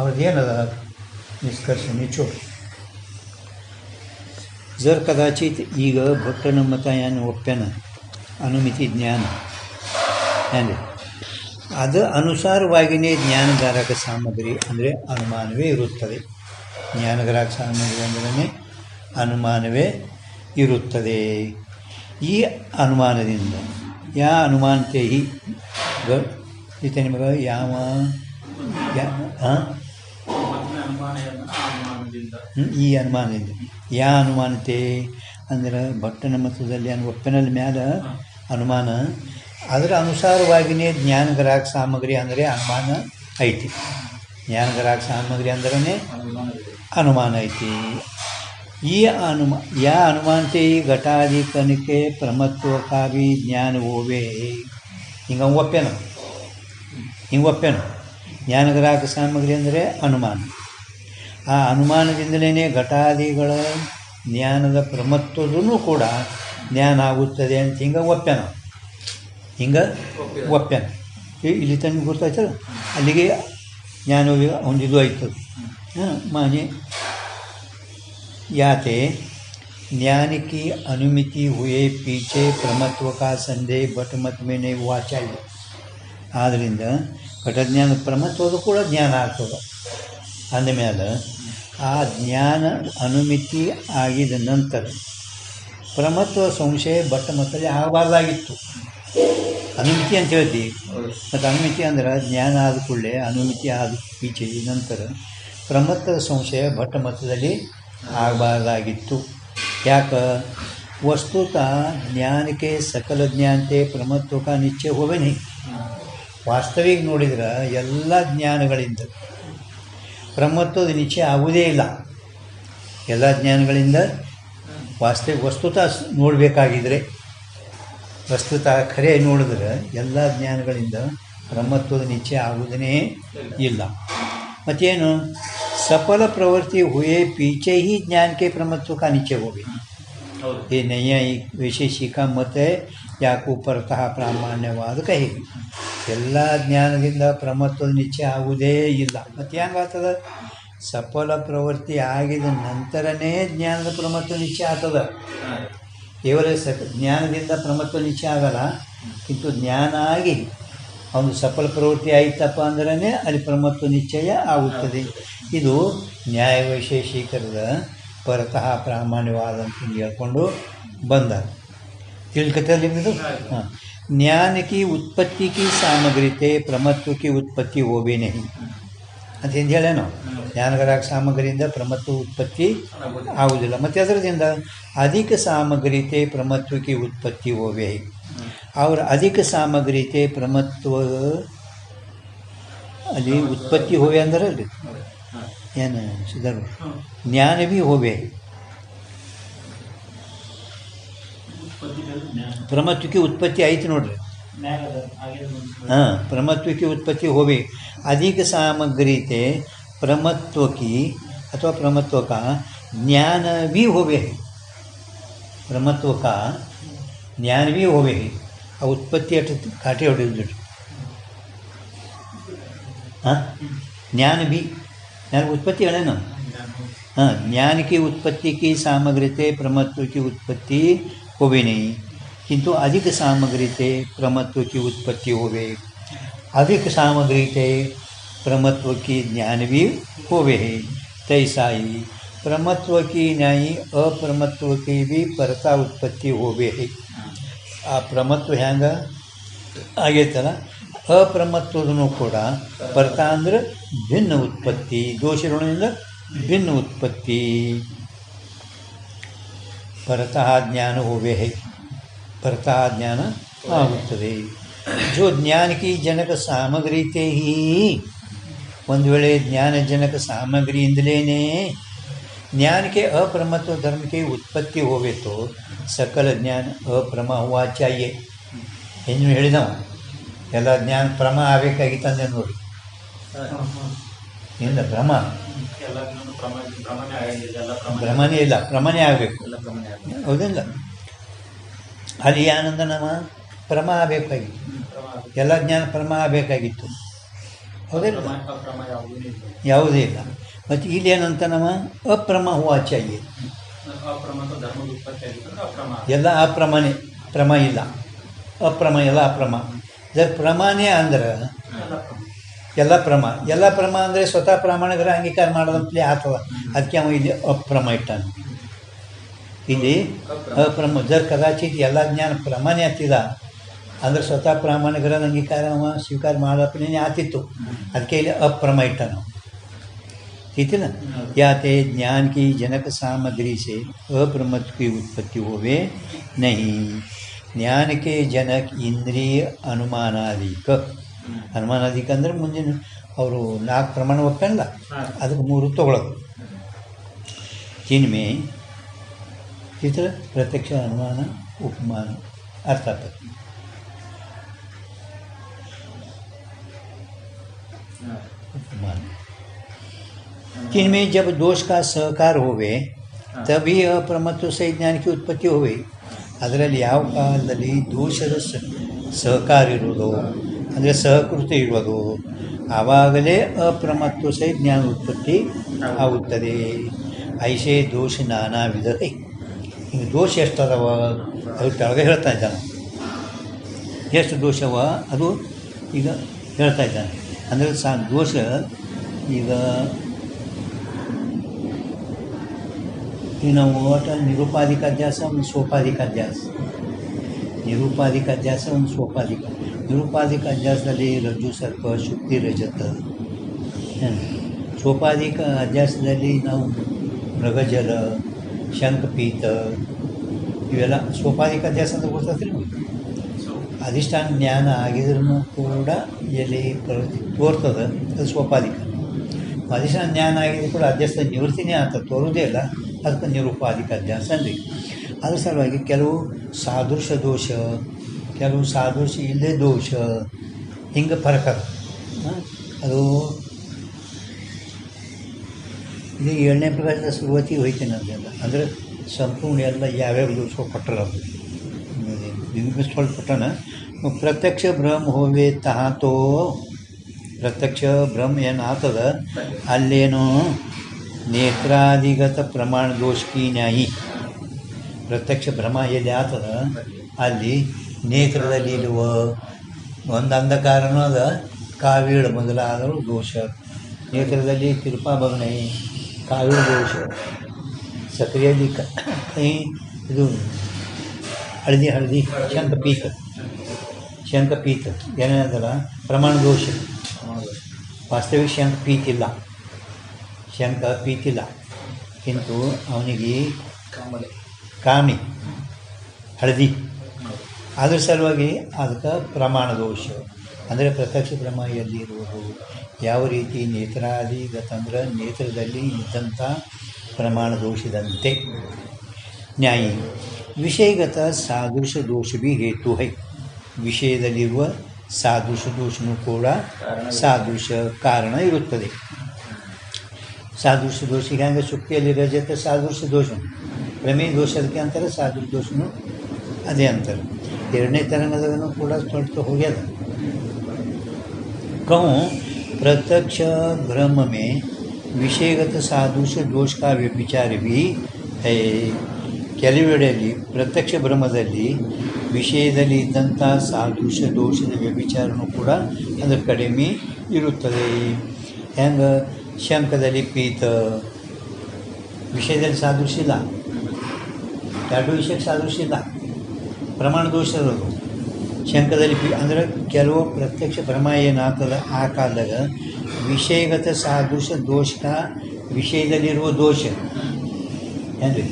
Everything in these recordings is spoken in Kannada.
ಅವ್ರದ್ದೇನದ निष्कर्ष निचोड. जर कदाचित ಈಗ ಭಟ್ಟನ ಮತ ಏನು ಒಪ್ಪೆನ ಅನುಮಿತಿ ಜ್ಞಾನ ಅಂದರೆ ಅದು ಅನುಸಾರವಾಗಿಯೇ ಜ್ಞಾನಧಾರಕ ಸಾಮಗ್ರಿ ಅಂದರೆ ಅನುಮಾನವೇ ಇರುತ್ತದೆ. ಜ್ಞಾನಧಾರಕ ಸಾಮಗ್ರಿ ಅಂದ್ರೆ ಅನುಮಾನವೇ ಇರುತ್ತದೆ. ಈ ಅನುಮಾನದಿಂದ ಅನುಮಾನತೆ ನಿಮಗೆ ಯಾವ ಈ ಅನುಮಾನದಿಂದ ಅನುಮಾನತೆ ಅಂದ್ರೆ ಭಟ್ಟನ ಮತದಲ್ಲಿ ಒಪ್ಪೆನಲ್ಲಿ ಮ್ಯಾಲ ಅನುಮಾನ ಅದರ ಅನುಸಾರವಾಗಿಯೇ ಜ್ಞಾನಗ್ರಾಹಕ ಸಾಮಗ್ರಿ ಅಂದರೆ ಅನುಮಾನ ಐತಿ. ಜ್ಞಾನಗ್ರಾಹಕ ಸಾಮಗ್ರಿ ಅಂದ್ರೆ ಅನುಮಾನ ಐತಿ. ಈ ಅನುಮಾನತೆ ಘಟಾದಿ ಕನಿಕೆ ಪ್ರಮತ್ವಕಾವಿ ಜ್ಞಾನ ಓವೇ ಹಿಂಗೆ ಒಪ್ಪೆನು ಜ್ಞಾನಗ್ರಾಹಕ ಸಾಮಗ್ರಿ ಅಂದರೆ ಅನುಮಾನ. ಆ ಅನುಮಾನದಿಂದಲೇ ಘಟಾದಿಗಳ ಜ್ಞಾನದ ಪ್ರಮತ್ವದೂ ಕೂಡ ಜ್ಞಾನ ಆಗುತ್ತದೆ ಅಂತ ಹಿಂಗೆ ಒಪ್ಪೆನ ಇಲ್ಲಿ ತನಕ ಗೊತ್ತಾಯ್ತಲ್ಲ, ಅಲ್ಲಿಗೆ ಜ್ಞಾನ ಹೊಂದಿದ್ದು ಆಯ್ತದೆ. ಮಾನ್ಯ ಯಾತೆ ज्ञान की अनुमिति हुए पीछे प्रमत्व का संदेह भट मत में नहीं हुआ चाहिए. ಆದ್ದರಿಂದ ಘಟಜ್ಞಾನ ಪ್ರಮತ್ವದು ಕೂಡ ಜ್ಞಾನ ಆಗ್ತದೆ. ಅಂದಮೇಲೆ ಆ ಜ್ಞಾನ ಅನುಮಿತಿ ಆಗಿದ ನಂತರ ಪ್ರಮತ್ವ ಸಂಶಯ ಭಟ್ಟ ಮತದಲ್ಲಿ ಆಗಬಾರ್ದಾಗಿತ್ತು. ಅನುಮಿತಿ ಅಂತ ಹೇಳ್ತೀವಿ, ಮತ್ತು ಅನುಮಿತಿ ಅಂದ್ರೆ ಜ್ಞಾನ ಆದ ಕೂಡಲೇ ಅನುಮಿತಿ ಆದ ಪೀಚೆ ನಂತರ ಪ್ರಮತ್ವದ ಸಂಶಯ ಭಟ್ಟ ಮತದಲ್ಲಿ ಆಗಬಾರ್ದಾಗಿತ್ತು. ಯಾಕೆ? वस्तुतः ज्ञान के सकल ज्ञानते प्रमत्व का निश्चय होवे नहीं. ವಾಸ್ತವಿಕ ನೋಡಿದ್ರೆ ಎಲ್ಲ ಜ್ಞಾನಗಳಿಂದ ಪ್ರಮತ್ವದ ನಿಶ್ಚಯ ಆಗುವುದೇ ಇಲ್ಲ. ಎಲ್ಲ ಜ್ಞಾನಗಳಿಂದ ವಸ್ತುತಃ ನೋಡಬೇಕಾಗಿದ್ರೆ, ವಸ್ತುತಃ ಖರೆ ನೋಡಿದ್ರೆ ಎಲ್ಲ ಜ್ಞಾನಗಳಿಂದ ಪ್ರಮತ್ವದ ನಿಶ್ಚಯ ಆಗುವುದೇ ಇಲ್ಲ. ಮತ್ತೇನು? सफल प्रवृत्ति हुए पीछे ही ज्ञान के प्रमत्व का निश्चय हो गई. ये नैयायिक वैशेषिक का मत है, ಯಾಕೂ ಪರತಃ ಪ್ರಾಮಾಣ್ಯವಾದ ಕಹೇವಿ. ಎಲ್ಲ ಜ್ಞಾನದಿಂದ ಪ್ರಮತ್ವದ ನಿಶ್ಚಯ ಆಗುವುದೇ ಇಲ್ಲ. ಮತ್ತು ಹೆಂಗಾಗ್ತದೆ? ಸಫಲ ಪ್ರವೃತ್ತಿ ಆಗಿದ ನಂತರನೇ ಜ್ಞಾನದ ಪ್ರಮತ್ವ ನಿಶ್ಚಯ ಆಗ್ತದೆ. ಕೇವಲ ಜ್ಞಾನದಿಂದ ಪ್ರಮತ್ವ ನಿಶ್ಚಯ ಆಗಲ್ಲ, ಕಿಂತು ಜ್ಞಾನ ಆಗಿ ಅವನು ಸಫಲ ಪ್ರವೃತ್ತಿ ಆಯಿತಪ್ಪ ಅಂದ್ರೇ ಅಲ್ಲಿ ಪ್ರಮತ್ವ ನಿಶ್ಚಯ ಆಗುತ್ತದೆ. ಇದು ನ್ಯಾಯ ವೈಶೇಷಿಕರದ ಪರತಃ ಪ್ರಾಮಾಣ್ಯವಾದ ಅಂತ ಹೇಳ್ಕೊಂಡು ಬಂದ ತಿಳ್ಕತಲ್ಲಿ ಇದು. ಹಾಂ, ಜ್ಞಾನ ಕಿ ಉತ್ಪತ್ತಿ ಕಿ ಸಾಮಗ್ರಿತೆ ಪ್ರಮತ್ವ ಕಿ ಉತ್ಪತ್ತಿ ಹೋಗೇ ನಹಿ ಅಂತ ಎಂದು ಹೇಳೇನು. ಜ್ಞಾನಗ್ರಾಹಕ ಸಾಮಗ್ರಿಯಿಂದ ಪ್ರಮತ್ವ ಉತ್ಪತ್ತಿ ಆಗುವುದಿಲ್ಲ. ಮತ್ತು ಅದರಿಂದ ಅಧಿಕ ಸಾಮಗ್ರಿತೆ ಪ್ರಮತ್ವ ಕಿ ಉತ್ಪತ್ತಿ ಹೋಗೇ. और अधिक सामग्री थे प्रमत्व ಅಲ್ಲಿ ಉತ್ಪತ್ತಿ ಹೋವೆ ಅಂದ್ರೆ ಅಲ್ರಿ ಏನು ಸುಧಾರ ಜ್ಞಾನ ಭೀ ಹೋವೆ. ಪ್ರಮತ್ವಕ್ಕೆ ಉತ್ಪತ್ತಿ ಆಯ್ತು ನೋಡ್ರಿ. ಹಾಂ, ಪ್ರಮತ್ವಕ್ಕೆ ಉತ್ಪತ್ತಿ ಹೋವೆ. ಅಧಿಕ ಸಾಮಗ್ರಿ थे प्रमत्व की ಅಥವಾ प्रमत्व का ज्ञान भी होवे. प्रमत्व का ज्ञान भी होवे. ಆ ಉತ್ಪತ್ತಿ ಅಷ್ಟು ಕಾಟೆ ಹೊಡೆಯುದು. ಹಾಂ, ಜ್ಞಾನ ಭೀ ಜ್ಞಾನ ಉತ್ಪತ್ತಿ ಹೇಳೇನು. हाँ, ज्ञान की उत्पत्ति की सामग्री थे प्रमत्व की उत्पत्ति होवे नहीं, किंतु अधिक सामग्री थे प्रमत्व की उत्पत्ति होवे. अधिक सामग्री थे प्रमत्व की ज्ञान भी होवे है. तैसा ही प्रमत्व की नहीं अप्रमत्व की भी परता उत्पत्ति होवे है. ಆ ಪ್ರಮತ್ವ ಹೆಂಗೆ ಆಗೈತಲ್ಲ, ಅಪ್ರಮತ್ವದೂ ಕೂಡ ಪರತ ಅಂದ್ರೆ ಭಿನ್ನ ಉತ್ಪತ್ತಿ, ದೋಷಗಳಿಂದ ಭಿನ್ನ ಉತ್ಪತ್ತಿ. ಪರತಃ ಜ್ಞಾನ ಹೋವೆ ಹೈ, ಪರತಃ ಜ್ಞಾನ ಆಗುತ್ತದೆ. ಜೋ ಜ್ಞಾನಕ್ಕೆ ಜನಕ ಸಾಮಗ್ರಿತೆ ಹಿ, ಒಂದು ವೇಳೆ ಜ್ಞಾನಜನಕ ಸಾಮಗ್ರಿಯಿಂದಲೇ ज्ञान के अप्रमत्व धर्म की उत्पत्ति होवे तो सकल ज्ञान अप्रमा हुआ चाहिए. ಏನು ಹೇಳಿದವ ಎಲ್ಲ ಜ್ಞಾನ ಪ್ರಮ ಆಗಬೇಕಾಗಿತ್ತಂದೆ ನೋಡಿ. ಇಲ್ಲ ಭ್ರಮನೇ ಇಲ್ಲ, ಪ್ರಮನೇ ಆಗಬೇಕು. ಹೌದಿಲ್ಲ? ಅಲ್ಲಿ ಏನಂದ ನಮ್ಮ ಪ್ರಮ ಆಗಬೇಕಾಗಿತ್ತು, ಎಲ್ಲ ಜ್ಞಾನ ಪ್ರಮ ಆಗಬೇಕಾಗಿತ್ತು. ಹೌದಿಲ್ಲ? ಯಾವುದೇ ಇಲ್ಲ. ಮತ್ತು ಇಲ್ಲಿ ಏನಂತ ನಮ್ಮ ಅಪ್ರಮ ವಾಚಾಯಿ ಎಲ್ಲ ಅಪ್ರಮನೇ, ಪ್ರಮ ಇಲ್ಲ, ಅಪ್ರಮ ಎಲ್ಲ ಅಪ್ರಮ. ಜರ್ ಪ್ರಮಾನೇ ಅಂದ್ರೆ ಎಲ್ಲ ಪ್ರಮ ಅಂದರೆ ಸ್ವತಃ ಪ್ರಮಾಣಗಳ ಅಂಗೀಕಾರ ಮಾಡೋದಂತಲೇ ಆಗ್ತದ. ಅದಕ್ಕೆ ಅವ ಇಲ್ಲಿ ಅಪ್ರಮ ಇಟ್ಟಾನೆ. ಇಲ್ಲಿ ಅಪ್ರಮ ಜರ್ ಕದಾಚಿತ್ ಎಲ್ಲ ಜ್ಞಾನ ಪ್ರಮಾಣೇ ಆಗ್ತಿದ ಅಂದ್ರೆ ಸ್ವತಃ ಪ್ರಾಮಾಣಿಕರ ಅಂಗೀಕಾರ ಅವ ಸ್ವೀಕಾರ ಮಾಡೋಪನೇ ಆತಿತ್ತು. ಅದಕ್ಕೆ ಇಲ್ಲಿ ಅಪ್ರಮ ಇಟ್ಟಾನ. ठीक है ना? याते ज्ञान की जनक सामग्री से अप्रमत्व की उत्पत्ति होवे नहीं. ज्ञान के जनक इंद्रिय अनुमानादिक ಅಂದ್ರೆ ಮುಂದಿನ ಅವರು 4 ಪ್ರಮಾಣ ಒಪ್ಪಲ್ಲ, ಅದಕ್ಕೆ 3 ತಗೊಳ್ಳೋದು. जिनमें चित्र प्रत्यक्ष अनुमान उपमान अर्थात उपमान जिनमें जब दोष का सहकार होवे तभी अप्रमत्व से ज्ञान की उत्पत्ति होवे. ಅದರಲ್ಲಿ ಯಾವ ಕಾಲದಲ್ಲಿ ದೋಷದ ಸಹಕಾರ ಇರೋದು ಅಂದರೆ ಸಹಕೃತಿ ಇರೋದು ಆವಾಗಲೇ ಅಪ್ರಮತ್ವ ಸಹ ಜ್ಞಾನ ಉತ್ಪತ್ತಿ ಆಗುತ್ತದೆ. ಐಸೆ ದೋಷ ನಾನಾ ವಿಧತೆ. ಈಗ ದೋಷ ಎಷ್ಟದವ ಅದು ಕೆಳಗೆ ಹೇಳ್ತಾ ಇದ್ದಾನೆ. ಎಷ್ಟು ದೋಷವ ಅದು ಈಗ ಹೇಳ್ತಾ ಇದ್ದಾನೆ. ಅಂದರೆ ದೋಷ ಈಗ ನಾವು ಒಟ್ಟು ನಿರುಪಾಧಿಕ ಅಧ್ಯಾಸ, ಒಂದು ಸೋಪಾಧಿಕ ಅಧ್ಯಾಸ. ನಿರುಪಾಧಿಕ ಅಧ್ಯಾಸ, ಒಂದು ಸೋಪಾಧಿಕ. ನಿರುಪಾಧಿಕ ಅಧ್ಯಾಸದಲ್ಲಿ ರಜ್ಜು ಸರ್ಪ, ಶುಕ್ತಿ ರಜತ. ಸೋಪಾಧಿಕ ಅಧ್ಯಾಸದಲ್ಲಿ ನಾವು ಮೃಗಜಲ, ಶಂಖಪೀತ ಇವೆಲ್ಲ ಸೋಪಾಧಿಕ ಅಧ್ಯಾಸ ಅಂತ ಗೊತ್ತೈತ್ರಿ. ಅಧಿಷ್ಠಾನ ಜ್ಞಾನ ಆಗಿದ್ರೂ ಕೂಡ ಎಲ್ಲಿ ಪ್ರವೃತ್ತಿ ತೋರ್ತದೆ, ಅದು ಸೋಪಾಧಿಕ. ಅಧಿಷ್ಠಾನ ಜ್ಞಾನ ಆಗಿದ್ರು ಕೂಡ ಅಧ್ಯಾಸದ ನಿವೃತ್ತಿನೇ ಆಗ್ತದೆ, ತೋರೋದೇ ಇಲ್ಲ. ಅದಕ್ಕೆ ನಿರುಪಾಧಿಕ ಅಧ್ಯಾಸ ಅಂದ್ರಿ. ಅದ್ರ ಸಲುವಾಗಿ ಕೆಲವು ಸಾದೃಶ ದೋಷ, ಕೆಲವು ಸಾದೃಶ ಇಲ್ಲದೆ ದೋಷ, ಹಿಂಗೆ ಫರಕ ಅದು. ಇದು 7ನೇ ಪ್ರಕಾರದ ಶುರುವಾತಿಗೆ ಹೋಯ್ತೇನೆ ಅದೆಲ್ಲ. ಅಂದರೆ ಸಂಪೂರ್ಣ ಎಲ್ಲ ಯಾವ್ಯಾವ ದೋಷ ಕೊಟ್ಟರ ಬಿಂಬಿಸ್ಕೊಳ್ಪಟ್ಟನ. ಪ್ರತ್ಯಕ್ಷ ಬ್ರಹ್ಮ ಹೋವೆ ತಹಾತೋ ಪ್ರತ್ಯಕ್ಷ ಬ್ರಹ್ಮ ಏನು ಆಗ್ತದ ಅಲ್ಲೇನು ನೇತ್ರಾದಿಗತ ಪ್ರಮಾಣ ದೋಷಕಿ ನ್ಯಾಯಿ. ಪ್ರತ್ಯಕ್ಷ ಭ್ರಮ ಎಲ್ಲಿ ಆಗ್ತದ ಅಲ್ಲಿ ನೇತ್ರದಲ್ಲಿ ಇರುವ ಒಂದು ಅಂಧಕಾರನೂ ಅದ, ಕಾವೀಳು ಮೊದಲಾದರೂ ದೋಷ. ನೇತ್ರದಲ್ಲಿ ತಿರುಪಾಭಗಣೆ, ಕಾವೀಳು ದೋಷ. ಸಕ್ರಿಯಲ್ಲಿ ಇದು ಹಳದಿ ಶಂಖಪೀತ ಏನೇನದಲ್ಲ ಪ್ರಮಾಣ ದೋಷ. ವಾಸ್ತವಿಕ ಶಂಕ ಪೀತಿಲ್ಲ ಕಿಂತು ಅವನಿಗೆ ಕಾಮಿ ಹಳದಿ. ಅದ್ರ ಸಲುವಾಗಿ ಅದಕ್ಕೆ ಪ್ರಮಾಣ ದೋಷ. ಅಂದರೆ ಪ್ರತ್ಯಕ್ಷ ಭ್ರಮ ಎಲ್ಲಿ ಇರುವುದು, ಯಾವ ರೀತಿ ನೇತ್ರಾದಿಗತಂದ್ರೆ ನೇತ್ರದಲ್ಲಿ ಇದ್ದಂಥ ಪ್ರಮಾಣ ದೋಷದಂತೆ. ನ್ಯಾಯಿ ವಿಷಯಗತ ಸಾದೃಶ ದೋಷ ಭೀ ಹೇತು ಹೈ. ವಿಷಯದಲ್ಲಿರುವ ಸಾದೃಶ ದೋಷನೂ ಕೂಡ ಸಾದೃಶ ಕಾರಣ ಇರುತ್ತದೆ. ಸಾದೃಶ ದೋಷಿಗೆ ಹಂಗೆ ಶುಕ್ತಿಯಲ್ಲಿ ರಜತ ಸಾದೃಶ ದೋಷ, ಪ್ರಮೇಯ ದೋಷ ಅದಕ್ಕೆ ಅಂತಾರೆ, ಸಾದೃಶ ದೋಷನೂ ಅದೇ ಅಂತಾರೆ. 2ನೇ ತರಂಗದೂ ಕೂಡ ಸ್ವಲ್ಪ ಹೋಗ್ಯದ. कहूँ प्रत्यक्ष ब्रह्म में विषयगत सादृश दोष का व्यभिचार भी है. ಕೆಲವೆಡೆಯಲ್ಲಿ ಪ್ರತ್ಯಕ್ಷ ಬ್ರಹ್ಮದಲ್ಲಿ ವಿಷಯದಲ್ಲಿ ಇದ್ದಂಥ ಸಾದೃಶ ದೋಷದ ವ್ಯಭಿಚಾರನೂ ಕೂಡ ಅದರ ಕಡಿಮೆ ಇರುತ್ತದೆ. ಹೆಂಗೆ ಶಂಖದಲ್ಲಿ ಪೀತ ವಿಷಯದಲ್ಲಿ ಸಾದೃಶ್ಯ ಇಲ್ಲ, 2 ವಿಷಯಕ್ಕೆ ಸಾದೃಶ್ಯ ಇಲ್ಲ, ಪ್ರಮಾಣ ದೋಷ ಇರೋದು. ಶಂಖದಲ್ಲಿ ಅಂದರೆ ಕೆಲವು ಪ್ರತ್ಯಕ್ಷ ಭ್ರಮ ಏನಾಗ್ತದೆ ಆ ಕಾಲದಾಗ ವಿಷಯಗತ ಸಾದೃಶ ದೋಷ ವಿಷಯದಲ್ಲಿರುವ ದೋಷ ಏನ್ರಿ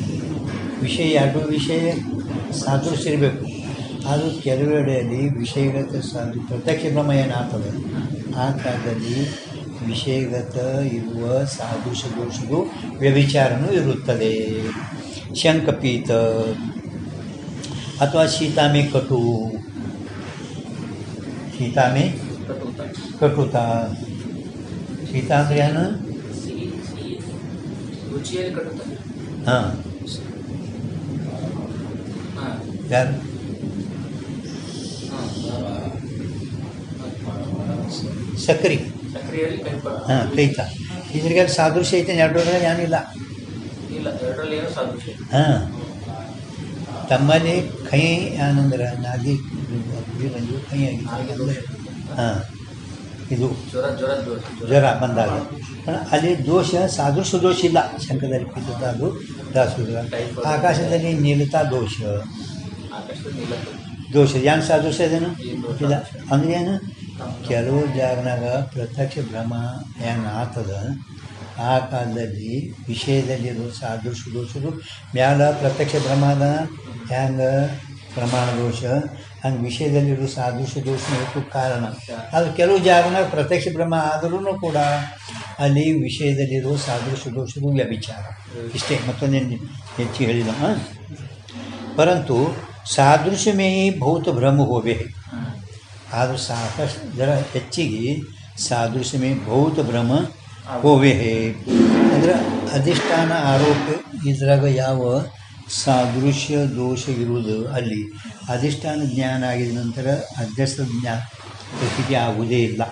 ವಿಷಯ 2 ವಿಷಯ ಸಾದೃಶ್ಯ ಇರಬೇಕು. ಅದು ಕೆಲವೆಡೆಯಲ್ಲಿ ವಿಷಯಗತ ಪ್ರತ್ಯಕ್ಷ ಭ್ರಮ ಏನಾಗ್ತದೆ ಆ ಕಾಲದಲ್ಲಿ ವಿಷಯಗತ ಇರುವ ಸಾದೃಶ ದೋಷದು ವ್ಯಭಿಚಾರನೂ ಇರುತ್ತದೆ. ಶಂಖಪೀತ ಅಥವಾ ಶೀತಾಮೆ ಕಟು, ಶೀತಾಮೆ ಕಟುತ. ಶೀತ ಅಂದರೆ ಏನು? ಹಾಂ, ಯಾರು ಸಕ್ರಿ ಕ್ರಿಯೆಯಲ್ಲಿ ಕೈಪಡ ಹಾಂ ಕೈತ ಇದ್ರಿಗೆ ಸಾದೃಶ್ಯ ಐತೆ ಎರಡರಲ್ಲಿ ಏನಿಲ್ಲ ಇಲ್ಲ, ಎರಡರಲ್ಲಿ ಏನು ಸಾದೃಶ್ಯ ಇಲ್ಲ. ಹಾಂ ತಮ್ಮಲ್ಲಿ ಕೈ ಏನಂದ್ರೆ ನಾಗಿ ಕೈ ಆಗಿದೆ ಹಾಂ ಇದು ಜ್ವರ ಜ್ವರ ಬಂದಾಗ ಅಲ್ಲಿ ದೋಷ ಸಾದೃಶ್ಯ ದೋಷ ಇಲ್ಲ. ಶಂಕದಲ್ಲಿ ಪಿತ್ತ ಅದು ರಾಸುದ್ರ ಆಕಾಶದಲ್ಲಿ ನೀಲತಾ ದೋಷ ಆಕಾಶದಲ್ಲಿ ನೀಲತ ದೋಷ ಏನು ಸಾದೃಶ್ಯ ಅದೇನು ಇಲ್ಲ. ಅಂದ್ರೆ ಏನು ಕೆಲವು ಜಾಗನಾಗ ಪ್ರತ್ಯಕ್ಷ ಭ್ರಮ ಏನು ಆಗ್ತದ ಆ ಕಾಲದಲ್ಲಿ ವಿಷಯದಲ್ಲಿರೋ ಸಾದೃಶ್ಯ ದೋಷರು ಮ್ಯಾಲ ಪ್ರತ್ಯಕ್ಷ ಭ್ರಮ ಅದ ಹೆಂಗೆ ಪ್ರಮಾಣ ದೋಷ ಹಂಗೆ ವಿಷಯದಲ್ಲಿರೋ ಸಾದೃಶ್ಯ ದೋಷ ಇರೋಕ್ಕೆ ಕಾರಣ. ಅದು ಕೆಲವು ಜಾಗನಾಗ ಪ್ರತ್ಯಕ್ಷ ಭ್ರಮ ಆದ್ರೂ ಕೂಡ ಅಲ್ಲಿ ವಿಷಯದಲ್ಲಿರೋ ಸಾದೃಶ್ಯ ದೋಷರು ವ್ಯಭಿಚಾರ ಇಷ್ಟೇ, ಮತ್ತೊಂದೇನು ಹೆಚ್ಚು ಹೇಳಿಲ್ಲ. ಪರಂತು ಸಾದೃಶ್ಯಮೇ ಭೌತ ಭ್ರಮ ಹೋವೆ ಆದರೂ ಸಾಕಷ್ಟು ಜರ ಹೆಚ್ಚಿಗೆ ಸಾದೃಶ್ಯಮೇ ಭೌತ ಭ್ರಮ ಹೋವೆ ಅಂದ್ರೆ ಅಧಿಷ್ಠಾನ ಆರೋಪ ಇದ್ರಾಗ ಯಾವ ಸಾದೃಶ್ಯ ದೋಷ ಇರುವುದು ಅಲ್ಲಿ ಅಧಿಷ್ಠಾನ ಜ್ಞಾನ ಆಗಿದ ನಂತರ ಅಧ್ಯಸ್ಥ ಜ್ಞಾನ ಪ್ರತೀತಿ ಆಗುವುದೇ ಇಲ್ಲ.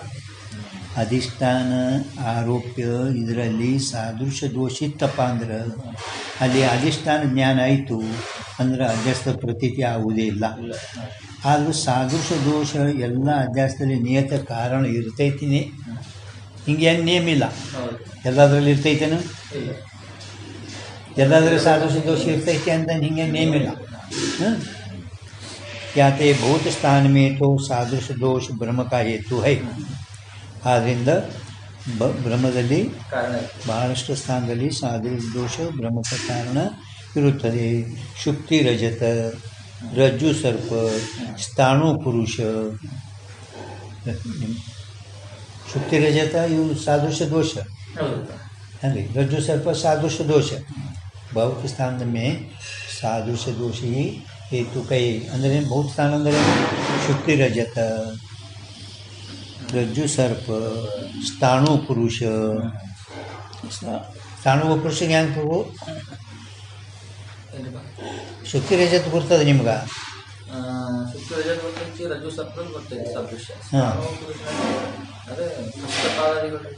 ಅಧಿಷ್ಠಾನ ಆರೋಪ್ಯ ಇದರಲ್ಲಿ ಸಾದೃಶ್ಯ ದೋಷ ಇತ್ತಪ್ಪ ಅಂದ್ರೆ ಅಲ್ಲಿ ಅಧಿಷ್ಠಾನ ಜ್ಞಾನ ಆಯಿತು ಅಂದ್ರೆ ಅಧ್ಯಸ್ಥ ಪ್ರತೀತಿ ಆಗುವುದೇ ಇಲ್ಲ. ಆದರೂ ಸಾದೃಶ್ಯ ದೋಷ ಎಲ್ಲ ಅಧ್ಯಾಸದಲ್ಲಿ ನಿಯತ ಕಾರಣ ಇರ್ತೈತಿನೇ, ಹಿಂಗೇನು ನೇಮ್ ಇಲ್ಲ. ಎಲ್ಲದರಲ್ಲಿ ಇರ್ತೈತೇನು? ಎಲ್ಲದರಲ್ಲಿ ಸಾದೃಶ್ಯ ದೋಷ ಇರ್ತೈತೆ ಅಂತ ಹಿಂಗೆ ನೇಮ್ ಇಲ್ಲ. ಯಾತೆ ಭೌತ ಸ್ಥಾನ ಮೇತೋ ಸಾದೃಶ್ಯ ದೋಷ ಭ್ರಮ ಕಾ ಹೇತು ಹೈ. ಆದ್ದರಿಂದ ಭ್ರಮದಲ್ಲಿ ಬಹಳಷ್ಟು ಸ್ಥಾನದಲ್ಲಿ ಸಾದೃಶ್ಯ ದೋಷ ಭ್ರಮಕ ಕಾರಣ ಇರುತ್ತದೆ. ಶುಕ್ತಿ ರಜತ, ರಜ್ಜು ಸರ್ಪ, ಸ್ಥಾಣು ಪುರುಷ, ಶುಕ್ತಿ ರಜತ ಇವು ಸಾದೃಶ್ಯ ದೋಷ ಅಲ್ಲಿ. ರಜ್ಜು ಸರ್ಪ ಸಾದೃಶ್ಯ ದೋಷ. ಭೌತ ಸ್ಥಾನದ ಮೇ ಸಾದೃಶ್ಯ ದೋಷ ही हेतु कई ಅಂದರೆ ಭೌತ ಸ್ಥಾನ ಅಂದರೆ ಶುಕ್ತಿ ರಜತ, ರಜ್ಜು ಸರ್ಪ, ಸ್ಥಾಣು ಪುರುಷ. ಸ್ಥಾಣುವ ಪುರುಷ ಜ್ಞಾನವು ಶುಕ್ತಿ ರಜತ್ ಬರ್ತದೆ ನಿಮ್ಗೆ? ಶುಕ್ತಿ ರಜತ್ ಬರ್ತೈತಿ, ರಜ್ಜು ಸರ್ಪ ಬರ್ತೈತಿ ಸಾದೃಶ್ಯ. ಹಾಂ, ಅದೇ ಹಸ್ತಪಾದಾದಿಗಳು.